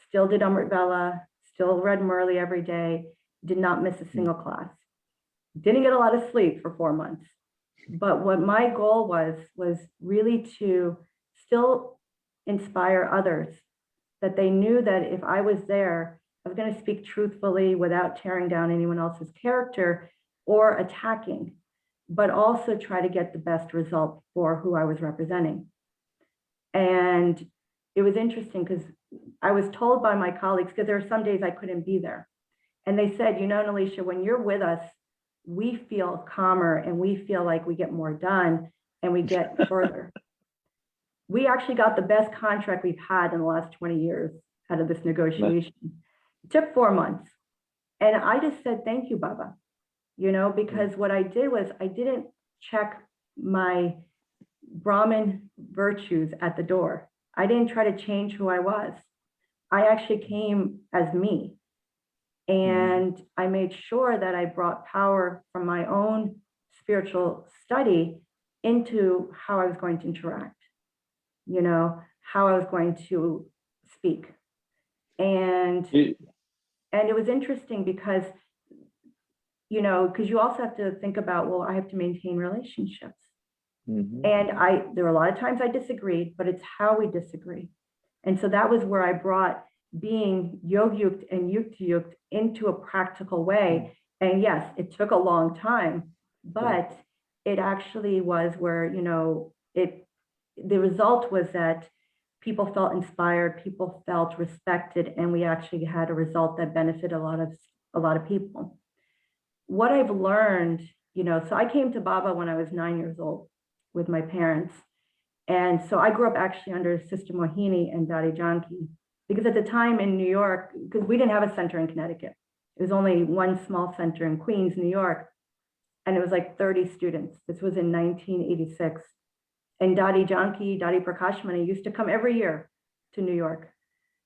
A: still did Amrit Vela, still read Murli every day, did not miss a single class. Didn't get a lot of sleep for 4 months. But what my goal was really to still inspire others, that they knew that if I was there, I was going to speak truthfully without tearing down anyone else's character or attacking, but also try to get the best result for who I was representing. And it was interesting because I was told by my colleagues, because there were some days I couldn't be there. And they said, you know, Nilisha, when you're with us, we feel calmer and we feel like we get more done and we get further. We actually got the best contract we've had in the last 20 years out of this negotiation. It took 4 months. And I just said, thank you, Baba, you know, because what I did was I didn't check my Brahmin virtues at the door. I didn't try to change who I was. I actually came as me. And I made sure that I brought power from my own spiritual study into how I was going to interact, you know, how I was going to speak. And it was interesting because, you know, because you also have to think about, well, I have to maintain relationships. And there were a lot of times I disagreed, but it's how we disagree. And so that was where I brought being yogyukt and yukti-yukt into a practical way. And yes, it took a long time, but it actually was where, you know, the result was that people felt inspired, people felt respected, and we actually had a result that benefited a lot of people. What I've learned, you know, so I came to Baba when I was 9 years old with my parents. And so I grew up actually under Sister Mohini and Daddy Janki, because at the time in New York, because we didn't have a center in Connecticut, it was only one small center in Queens, New York, and it was like 30 students. This was in 1986. And Daddy Janki, Daddy Prakashmani used to come every year to New York,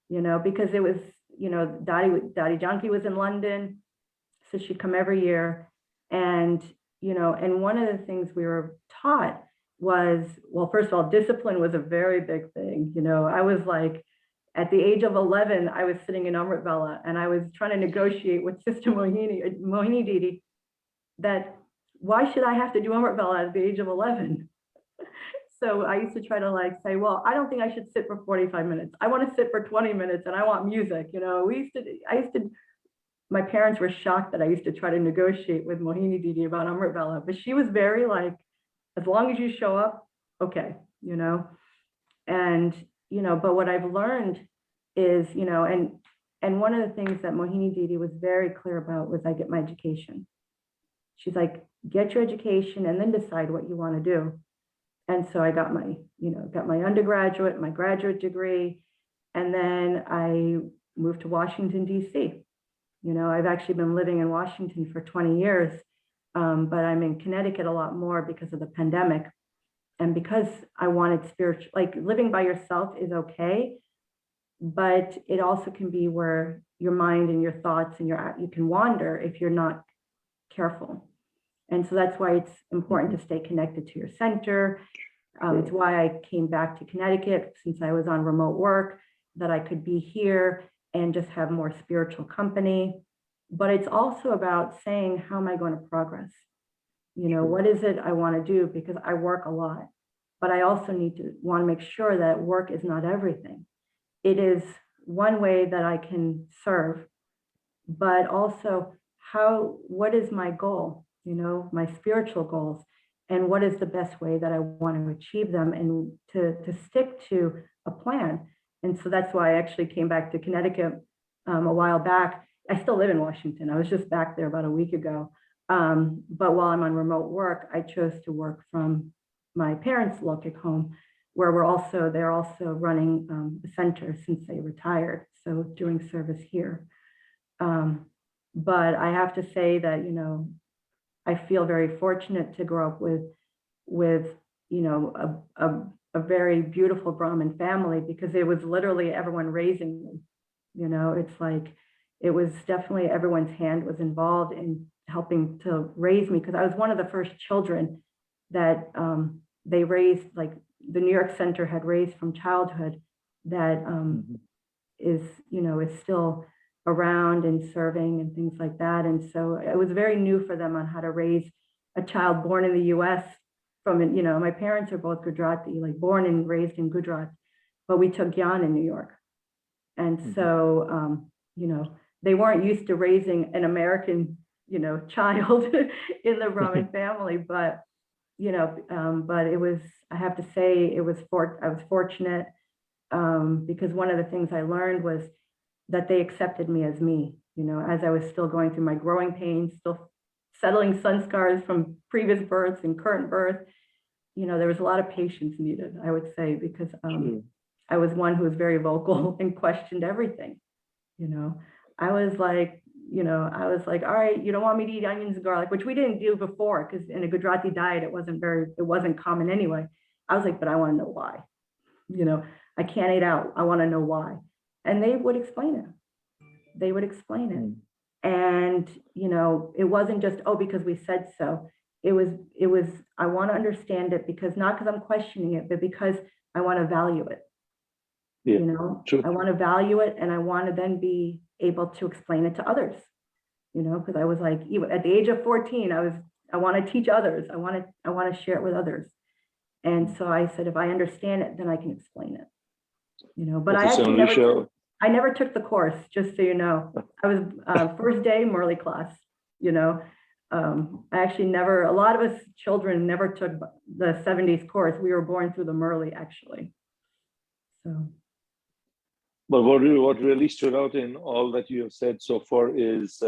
A: you know, because it was, you know, Daddy Janki was in London, so she'd come every year. And, you know, and one of the things we were taught was, well, first of all, discipline was a very big thing. You know, I was like, at the age of 11, I was sitting in Amrit Vela and I was trying to negotiate with Sister Mohini Didi that why should I have to do Amrit Vela at the age of 11? So I used to try to like say, well, I don't think I should sit for 45 minutes. I want to sit for 20 minutes and I want music. You know, my parents were shocked that I used to try to negotiate with Mohini Didi about Amrit Vela, but she was very like, as long as you show up, okay, you know, and, you know, but what I've learned is, you know, and one of the things that Mohini Didi was very clear about was I get my education. She's like, get your education and then decide what you want to do. And so I got my undergraduate, my graduate degree, and then I moved to Washington, D.C. You know, I've actually been living in Washington for 20 years, but I'm in Connecticut a lot more because of the pandemic. And because I wanted spiritual, like living by yourself is okay, but it also can be where your mind and your thoughts and you can wander if you're not careful. And so that's why it's important to stay connected to your center. It's why I came back to Connecticut since I was on remote work, that I could be here and just have more spiritual company. But it's also about saying, how am I going to progress? You know, what is it I want to do? Because I work a lot, but I also want to make sure that work is not everything. It is one way that I can serve, but also what is my goal? You know, my spiritual goals, and what is the best way that I want to achieve them, and to stick to a plan. And so that's why I actually came back to Connecticut a while back. I still live in Washington. I was just back there about a week ago. But while I'm on remote work, I chose to work from my parents' Lokik home, where they're also running the center since they retired. So doing service here. But I have to say that, you know, I feel very fortunate to grow up with you know, a very beautiful Brahmin family, because it was literally everyone raising me. You know, it's like, it was definitely everyone's hand was involved in helping to raise me, because I was one of the first children that they raised, like the New York Center had raised from childhood, that is, you know, is still around and serving and things like that. And so it was very new for them on how to raise a child born in the US from, my parents are both Gujarati, like born and raised in Gujarat, but we took Gyan in New York. And so, they weren't used to raising an American, child in the Brahmin family, but, but it was, I have to say, I was fortunate because one of the things I learned was that they accepted me, as I was still going through my growing pains, still settling sun scars from previous births and current birth. There was a lot of patience needed, I would say, because I was one who was very vocal and questioned everything. I was like, all right, you don't want me to eat onions and garlic, which we didn't do before, because in a Gujarati diet, it wasn't common anyway. I was like, but I want to know why. I can't eat out. I want to know why. And they would explain it. They would explain it. And, it wasn't just, because we said so. It was, I want to understand it not because I'm questioning it, but because I want to value it.
D: Yeah, true.
A: I want to value it, and I want to then be able to explain it to others, because I was like, even at the age of 14, I want to teach others. I want to share it with others. And so I said, if I understand it, then I can explain it, but I actually never took the course, just so you know. I was first day Murli class, I actually never, a lot of us children never took the 70s course. We were born through the Murli, actually. So.
D: But what really stood out in all that you have said so far is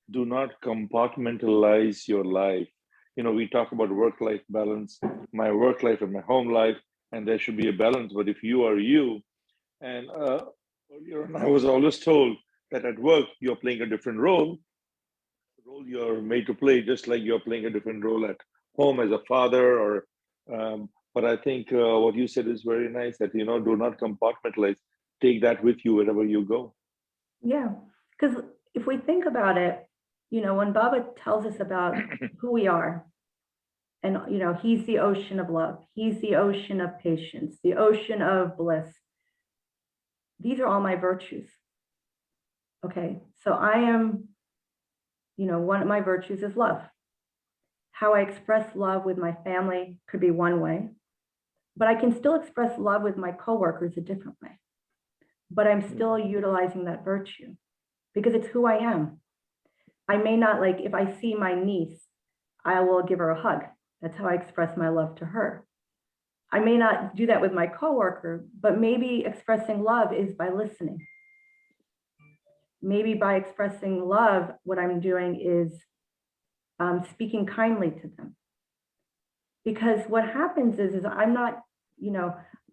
D: do not compartmentalize your life. We talk about work-life balance, my work life and my home life, and there should be a balance. But if you are you, and I was always told that at work, you're playing a different role. The role you're made to play, just like you're playing a different role at home as a father or but I think what you said is very nice, that, do not compartmentalize. Take that with you wherever you go.
A: Yeah, because if we think about it, when Baba tells us about who we are, and, he's the ocean of love, he's the ocean of patience, the ocean of bliss. These are all my virtues. Okay, so I am, one of my virtues is love. How I express love with my family could be one way, but I can still express love with my coworkers a different way. But I'm still utilizing that virtue because it's who I am. I may not, like, if I see my niece, I will give her a hug. That's how I express my love to her. I may not do that with my coworker, but maybe expressing love is by listening. Maybe by expressing love, what I'm doing is speaking kindly to them. Because what happens is I'm not,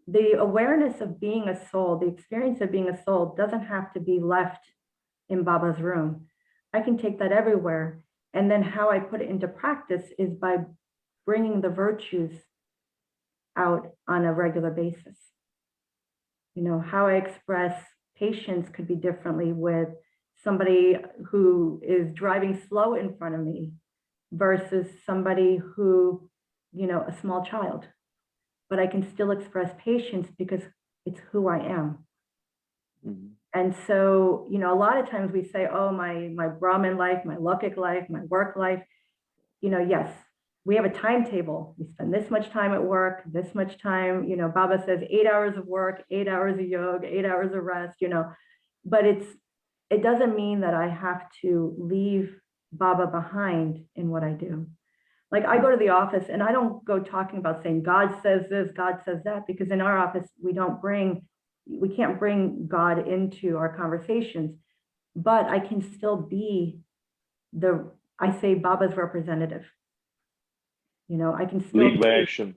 A: the awareness of being a soul, the experience of being a soul doesn't have to be left in Baba's room. I can take that everywhere. And then how I put it into practice is by bringing the virtues out on a regular basis. How I express patience could be differently with somebody who is driving slow in front of me versus somebody who, a small child. But I can still express patience because it's who I am. And so, a lot of times we say, oh, my Brahmin life, my Lokik life, my work life, yes, we have a timetable. We spend this much time at work, this much time, Baba says 8 hours of work, 8 hours of yoga, 8 hours of rest, but it doesn't mean that I have to leave Baba behind in what I do. Like, I go to the office and I don't go talking about saying God says this, God says that, because in our office, we can't bring God into our conversations, but I can still be I say Baba's representative. I can still
D: lead by action.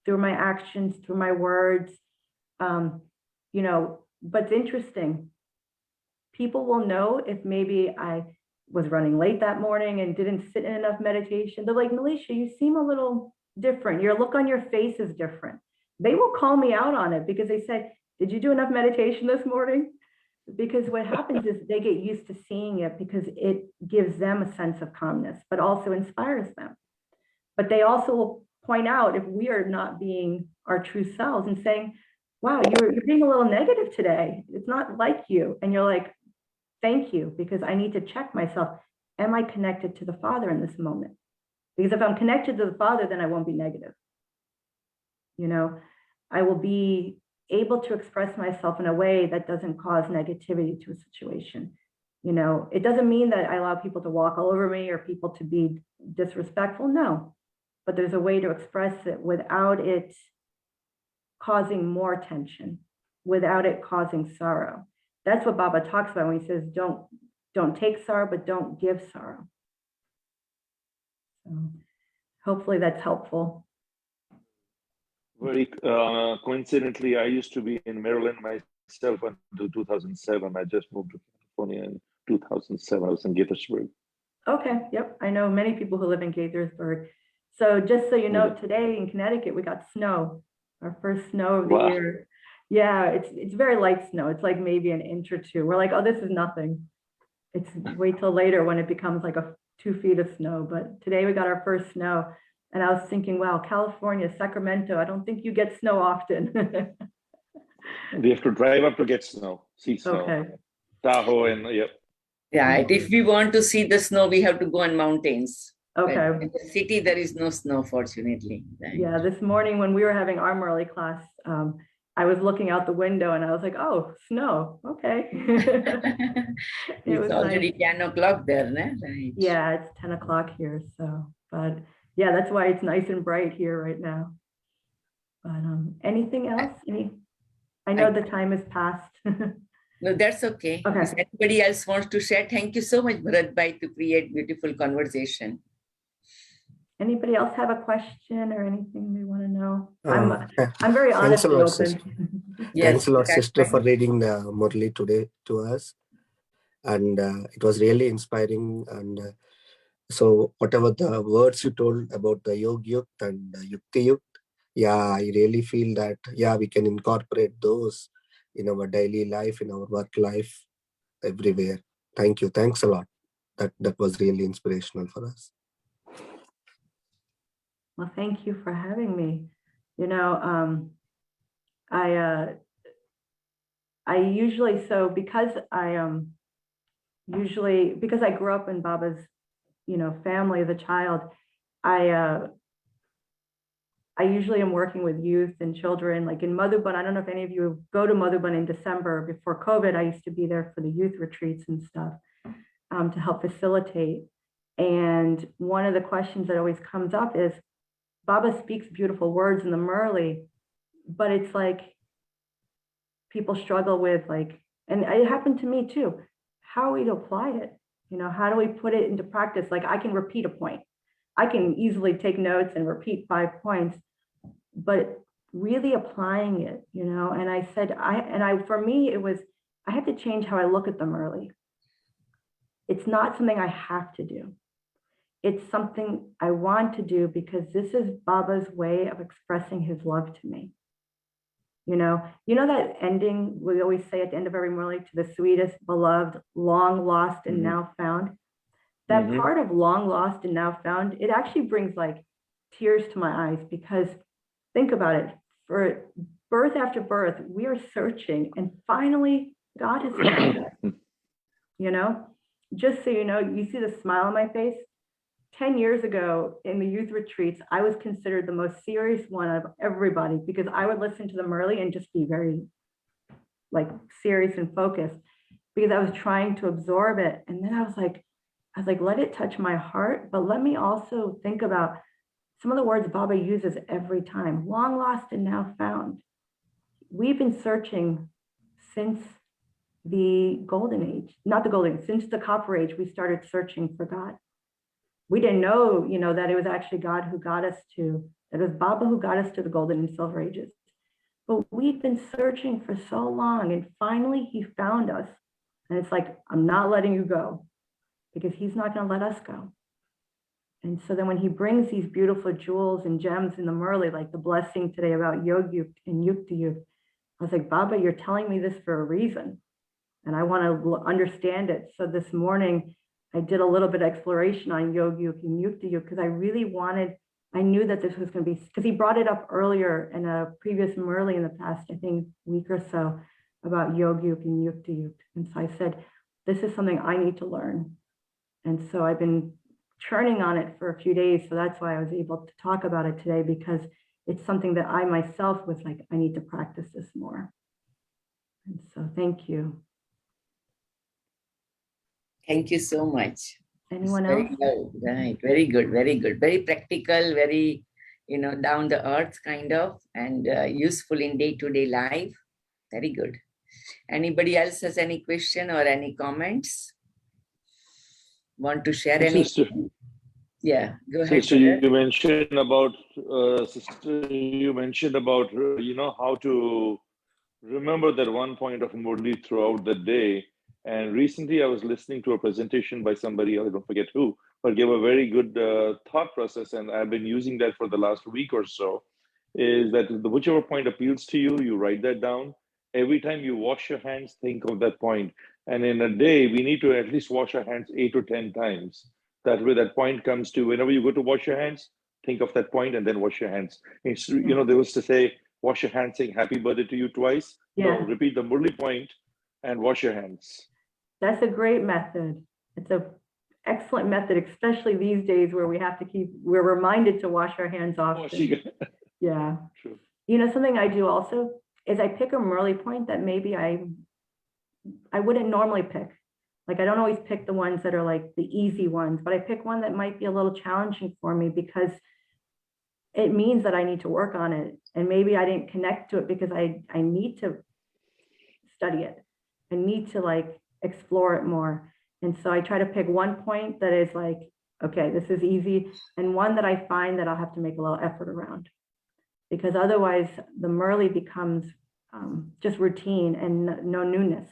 A: Through my actions, through my words, but it's interesting. People will know if maybe I was running late that morning and didn't sit in enough meditation. They're like, Nilisha, you seem a little different. Your look on your face is different. They will call me out on it because they say, did you do enough meditation this morning? Because what happens is they get used to seeing it because it gives them a sense of calmness, but also inspires them. But they also will point out if we are not being our true selves and saying, wow, you're being a little negative today. It's not like you. And you're like, thank you, because I need to check myself. Am I connected to the Father in this moment? Because if I'm connected to the Father, then I won't be negative. I will be able to express myself in a way that doesn't cause negativity to a situation. It doesn't mean that I allow people to walk all over me or people to be disrespectful. No, but there's a way to express it without it causing more tension, without it causing sorrow. That's what Baba talks about when he says, don't take sorrow, but don't give sorrow. So hopefully that's helpful.
D: Very coincidentally, I used to be in Maryland myself until 2007. I just moved to California in 2007. I was in Gaithersburg.
A: Okay, yep. I know many people who live in Gaithersburg. So just so you know,
D: Yeah.
A: today in Connecticut, we got snow, our first snow of the
D: Wow.
A: year. Yeah, it's very light snow. It's like maybe an inch or two. We're like, oh, this is nothing. It's wait till later when it becomes like 2 feet of snow. But today we got our first snow. And I was thinking, wow, California, Sacramento, I don't think you get snow often.
D: We have to drive up to get snow, see snow.
A: Okay.
D: Tahoe and yep.
E: Yeah, if we want to see the snow, we have to go on mountains.
A: Okay.
E: But in the city, there is no snow, fortunately. Right?
A: Yeah, this morning when we were having our Murli class, I was looking out the window and I was like, oh, snow. Okay. It was
E: It's already
A: nice.
E: 10 o'clock there, né? Right.
A: Yeah, it's 10 o'clock here. So, but yeah, that's why it's nice and bright here right now. But anything else? I know the time has passed.
E: No, that's okay.
A: Okay.
E: If anybody else wants to share, thank you so much, Bharat Bhai, to create beautiful conversation.
A: Anybody else have a question or anything they want to know?
B: Thanks
A: I'm very honest
B: a
A: and
B: lot,
A: open.
B: sister.
E: Yes,
B: Thanks a lot,
E: that's
B: sister,
E: right.
B: for reading Murli today to us. And it was really inspiring. And so whatever the words you told about the Yog Yukt and Yukti Yukt, yeah, I really feel that, yeah, we can incorporate those in our daily life, in our work life, everywhere. Thank you. Thanks a lot. That was really inspirational for us.
A: Well, thank you for having me. I usually, so because I grew up in Baba's, family as a child, I usually am working with youth and children, like in Madhuban. I don't know if any of you go to Madhuban in December. Before COVID, I used to be there for the youth retreats and stuff to help facilitate. And one of the questions that always comes up is, Baba speaks beautiful words in the Murli, but it's like people struggle with and it happened to me too. How are we to apply it? How do we put it into practice? Like I can repeat a point. I can easily take notes and repeat 5 points, but really applying it, and I said, for me, it was, I had to change how I look at the Murli. It's not something I have to do. It's something I want to do because this is Baba's way of expressing his love to me. You know that ending we always say at the end of every Murli, to the sweetest, beloved, long lost and now found. That part of long lost and now found, it actually brings like tears to my eyes, because think about it, for birth after birth, we are searching and finally God has found us. Just so you know, you see the smile on my face. 10 years ago in the youth retreats, I was considered the most serious one of everybody, because I would listen to the Murli and just be very like serious and focused, because I was trying to absorb it. And then I was like, let it touch my heart, but let me also think about some of the words Baba uses every time. Long lost and now found. We've been searching since the golden age, not the golden age, since the copper age, we started searching for God. We didn't know, that it was actually God who got us to, that it was Baba who got us to the golden and silver ages. But we've been searching for so long, and finally he found us. And it's like, I'm not letting you go, because he's not going to let us go. And so then when he brings these beautiful jewels and gems in the Murli, like the blessing today about Yog Yukt and Yukti Yukt, I was like, Baba, you're telling me this for a reason, and I want to understand it. So this morning, I did a little bit of exploration on Yog Yukt and Yukti Yukt, because I knew that this was going to be, because he brought it up earlier in a previous Murli in the past, I think, week or so, about Yog Yukt and Yukti Yukt. And so I said, this is something I need to learn. And so I've been churning on it for a few days. So that's why I was able to talk about it today, because it's something that I myself was like, I need to practice this more. And so thank you.
E: Thank you so much.
A: Anyone
E: Very
A: else?
E: well, right. Very good. Very good. Very practical, very, down the earth kind of, and useful in day-to-day life. Very good. Anybody else has any question or any comments? Want to share any? Yeah, go ahead.
D: Sister, you mentioned about how to remember that one point of Murli throughout the day. And recently I was listening to a presentation by somebody, I don't forget who, but gave a very good thought process. And I've been using that for the last week or so, is that whichever point appeals to you, you write that down. Every time you wash your hands, think of that point. And in a day, we need to at least wash our hands 8 to 10 times. That way that point comes to, whenever you go to wash your hands, think of that point and then wash your hands. It's, they used to say, wash your hands saying happy birthday to you twice.
A: Yeah.
D: No, repeat the Murli point and wash your hands.
A: That's a great method. It's an excellent method, especially these days where we're reminded to wash our hands often. Yeah.
D: True.
A: Something I do also is I pick a Murli point that maybe I wouldn't normally pick. Like I don't always pick the ones that are like the easy ones, but I pick one that might be a little challenging for me because it means that I need to work on it. And maybe I didn't connect to it because I need to study it. I need to like explore it more. And so I try to pick one point that is like, okay, this is easy. And one that I find that I'll have to make a little effort around. Because otherwise the Murli becomes just routine and no newness.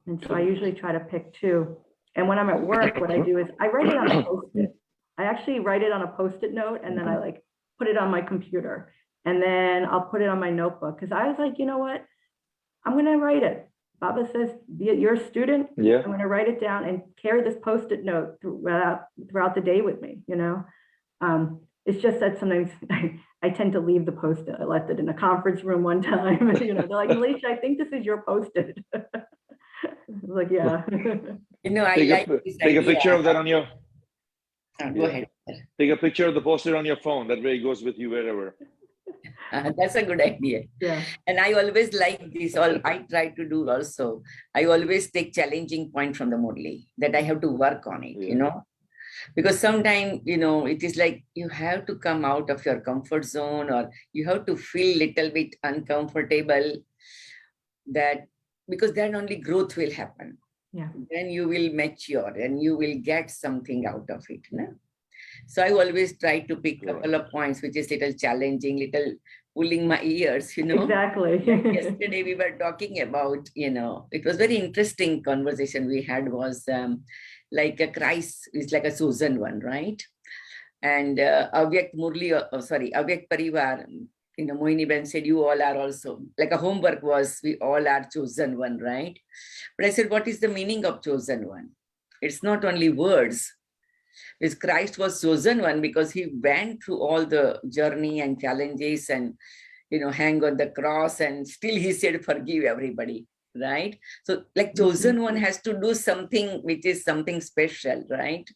A: And so I usually try to pick two. And when I'm at work, what I do is I write it on a Post-it. I actually write it on a Post-it note and then I like put it on my computer. And then I'll put it on my notebook. Because I was like, you know what? I'm going to write it. Baba says, you're a student.
D: Yeah.
A: I'm going to write it down and carry this Post-it note throughout the day with me, It's just that sometimes I tend to leave the Post-it. I left it in a conference room one time. They're like, Nilisha, I think this is your Post-it. I was like, yeah.
D: Take a picture of that on your.
E: Go ahead.
D: Take a picture of the Post-it on your phone. That way it goes with you wherever.
E: That's a good idea.
A: Yeah.
E: And I always like this. I try to do also. I always take challenging point from the Murli that I have to work on it, because sometimes, it is like you have to come out of your comfort zone or you have to feel little bit uncomfortable, that because then only growth will happen.
A: Yeah.
E: Then you will mature and you will get something out of it. So I always try to pick a couple of points, which is little challenging, little pulling my ears,
A: Exactly.
E: Yesterday we were talking about, it was very interesting conversation we had was like a Christ is like a chosen one, right? And Avyak Murli, Avyak Parivar, Mohini Ben said, you all are also, like a homework was, we all are chosen one, right? But I said, what is the meaning of chosen one? It's not only words. Because Christ was chosen one because he went through all the journey and challenges and, hang on the cross, and still he said, forgive everybody, right? So like chosen one has to do something which is something special, right?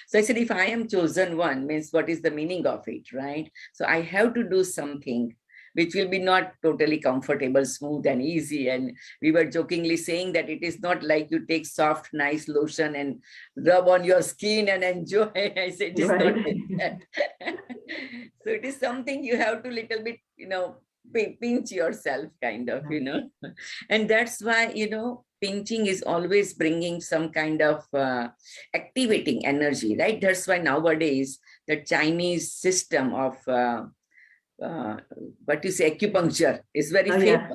E: So I said, if I am chosen one, means what is the meaning of it, right? So I have to do something which will be not totally comfortable, smooth and easy. And we were jokingly saying that it is not like you take soft, nice lotion and rub on your skin and enjoy. I said, it is not like that. So it is something you have to little bit, pinch yourself kind of, And that's why, pinching is always bringing some kind of activating energy, right? That's why nowadays the Chinese system of acupuncture is very famous,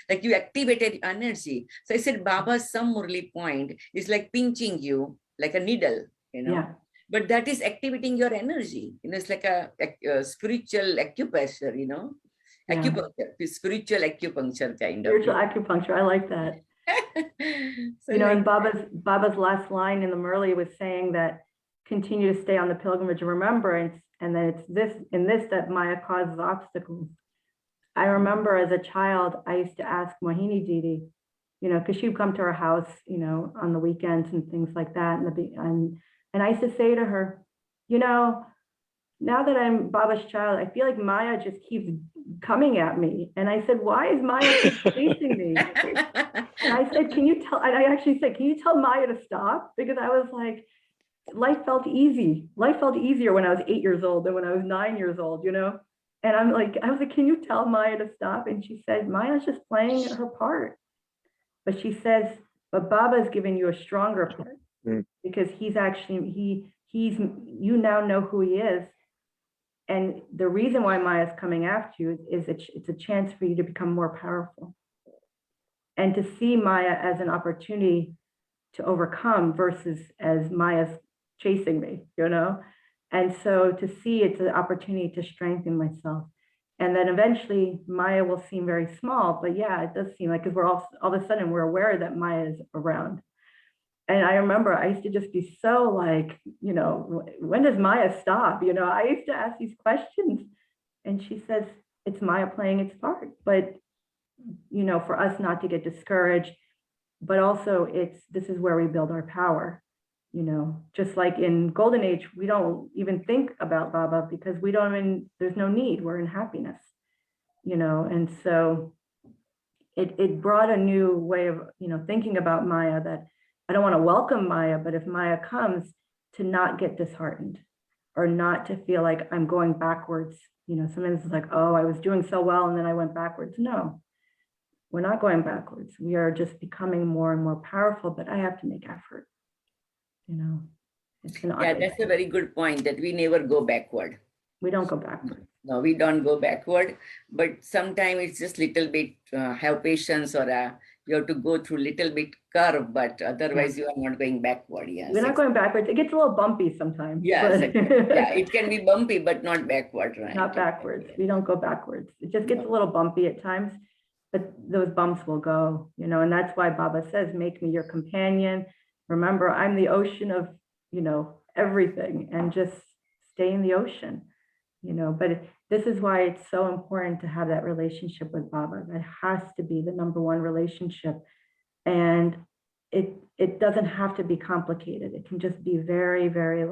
E: like you activated energy. So I said, Baba, some Murli point is like pinching you like a needle, but that is activating your energy. It's like a spiritual acupressure, acupuncture, spiritual acupuncture kind of.
A: Spiritual acupuncture, I like that.
E: So
A: and Baba's last line in the Murli was saying that continue to stay on the pilgrimage of remembrance, and then it's that Maya causes obstacles. I remember as a child, I used to ask Mohini Didi, because she'd come to our house, on the weekends and things like that. And I used to say to her, now that I'm Baba's child, I feel like Maya just keeps coming at me. And I said, why is Maya keep chasing me? And I said, I actually said, can you tell Maya to stop? Because I was like, life felt easy. Life felt easier when I was 8 years old than when I was 9 years old, And I was like, can you tell Maya to stop? And she said, Maya's just playing her part. But she says, but Baba's giving you a stronger part because he's actually, you now know who he is. And the reason why Maya's coming after you is it's a chance for you to become more powerful. And to see Maya as an opportunity to overcome versus as Maya's chasing me, And so to see it's an opportunity to strengthen myself. And then eventually Maya will seem very small, but yeah, it does seem like, because we're all of a sudden we're aware that Maya is around. And I remember I used to just be so like, when does Maya stop? I used to ask these questions and she says, it's Maya playing its part. But, for us not to get discouraged, but also this is where we build our power. Just like in Golden Age, we don't even think about Baba because there's no need, we're in happiness, and so it brought a new way of, thinking about Maya, that I don't want to welcome Maya, but if Maya comes, to not get disheartened or not to feel like I'm going backwards. Sometimes it's like, oh, I was doing so well and then I went backwards. No, we're not going backwards. We are just becoming more and more powerful, but I have to make effort.
E: Yeah, that's a very good point, that we never go backward.
A: We don't go backward.
E: No, we don't go backward, but sometimes it's just little bit, have patience, or you have to go through little bit curve, but otherwise you are not going backward. Yes,
A: we're not going backwards. It gets a little bumpy sometimes.
E: Yes, yeah, it can be bumpy, but not backward, right?
A: Not backwards. We don't go backwards. It just gets a little bumpy at times, but those bumps will go, and that's why Baba says, make me your companion. Remember, I'm the ocean of, everything, and just stay in the ocean, but this is why it's so important to have that relationship with Baba. That has to be the number one relationship. And it doesn't have to be complicated. It can just be very, very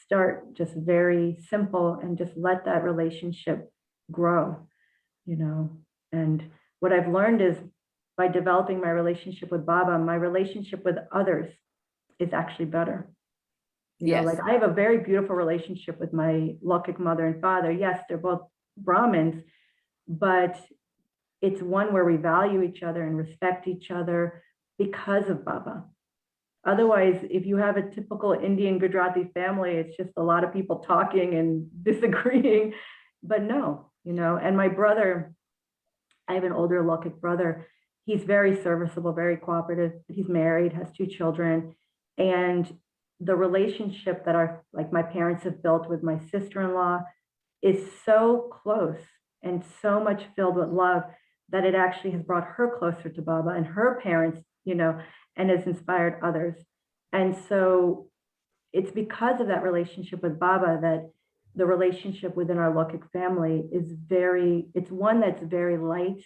A: start just very simple and just let that relationship grow, and what I've learned is by developing my relationship with Baba, my relationship with others is actually better.
E: Yes.
A: I have a very beautiful relationship with my Lokik mother and father. Yes, they're both Brahmins, but it's one where we value each other and respect each other because of Baba. Otherwise, if you have a typical Indian Gujarati family, it's just a lot of people talking and disagreeing. But no, and my brother, I have an older Lokik brother. He's very serviceable, very cooperative. He's married, has 2 children. And the relationship that my parents have built with my sister-in-law is so close and so much filled with love that it actually has brought her closer to Baba and her parents, and has inspired others. And so it's because of that relationship with Baba that the relationship within our Lokik family is it's one that's very light,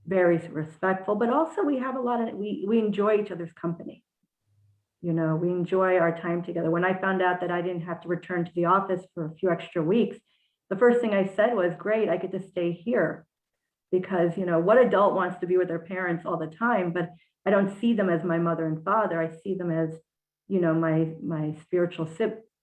A: very respectful, but also we have we enjoy each other's company. We enjoy our time together. When I found out that I didn't have to return to the office for a few extra weeks, the first thing I said was, great, I get to stay here. Because, what adult wants to be with their parents all the time, but I don't see them as my mother and father. I see them as, my spiritual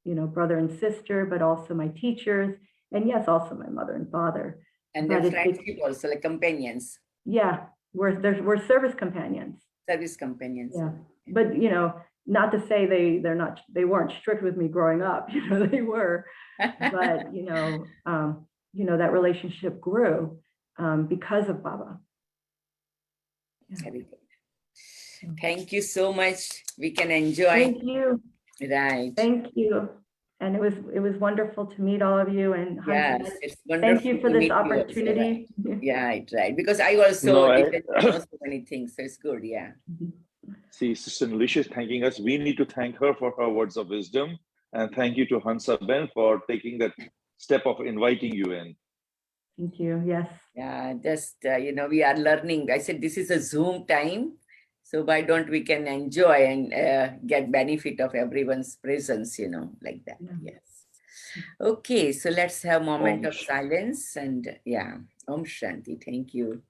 A: brother and sister, but also my teachers. And yes, also my mother and father.
E: And their friendship also, like companions.
A: Yeah, we're service companions.
E: Service companions.
A: Yeah, but not to say they weren't strict with me growing up. They were, but that relationship grew because of Baba. Yeah.
E: Very good. Thank you so much. We can enjoy.
A: Thank you.
E: Right.
A: Thank you. And it was wonderful to meet all of you. And
E: yes, it's wonderful.
A: Thank you for this opportunity.
E: Also, right? Yeah, right. Because I also didn't know so many things, so it's good. Yeah.
D: See, Sister Nilisha is thanking us. We need to thank her for her words of wisdom, and thank you to Hansa Ben for taking that step of inviting you in.
A: Thank you. Yes.
E: Yeah, just, we are learning. I said, this is a Zoom time. So why don't we can enjoy and get benefit of everyone's presence, like that.
A: Yeah.
E: Yes. Okay, so let's have a moment
D: Om
E: of silence and Om Shanti. Thank you.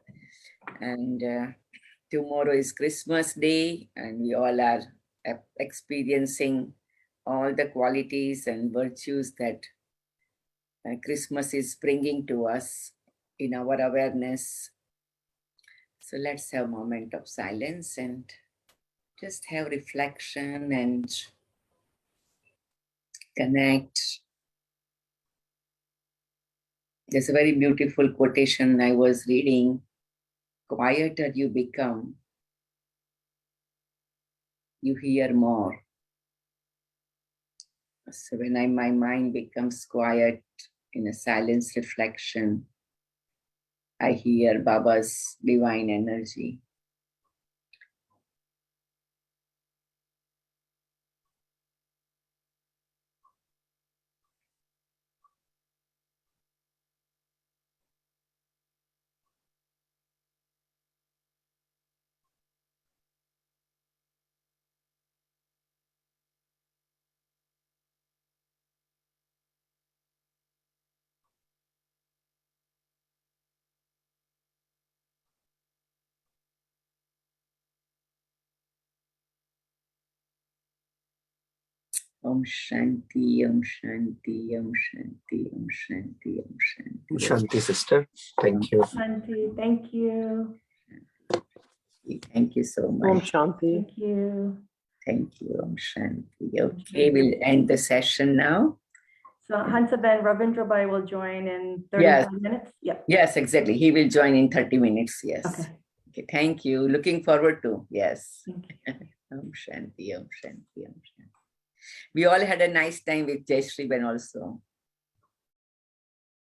E: And tomorrow is Christmas Day and we all are experiencing all the qualities and virtues that Christmas is bringing to us in our awareness. So let's have a moment of silence and just have reflection and connect. There's a very beautiful quotation I was reading. Quieter you become, you hear more. So when my mind becomes quiet in a silence reflection, I hear Baba's divine energy. Om Shanti, Om Shanti, Om Shanti, Om Shanti, Om Shanti.
B: Shanti, sister. Thank you.
A: Shanti, thank you.
E: Thank you so much.
C: Om Shanti.
A: Thank you.
E: Thank you, Om Shanti. Okay, we'll end the session now.
A: So Hansaben Ravindra Bhai will join in 35 minutes. Yep.
E: Yes, exactly. He will join in 30 minutes. Yes.
A: Okay.
E: Okay, thank you. Looking forward to. Yes.
A: Thank you.
E: Om Shanti, Om Shanti, Om Shanti. We all had a nice time with Jayashree Ben also.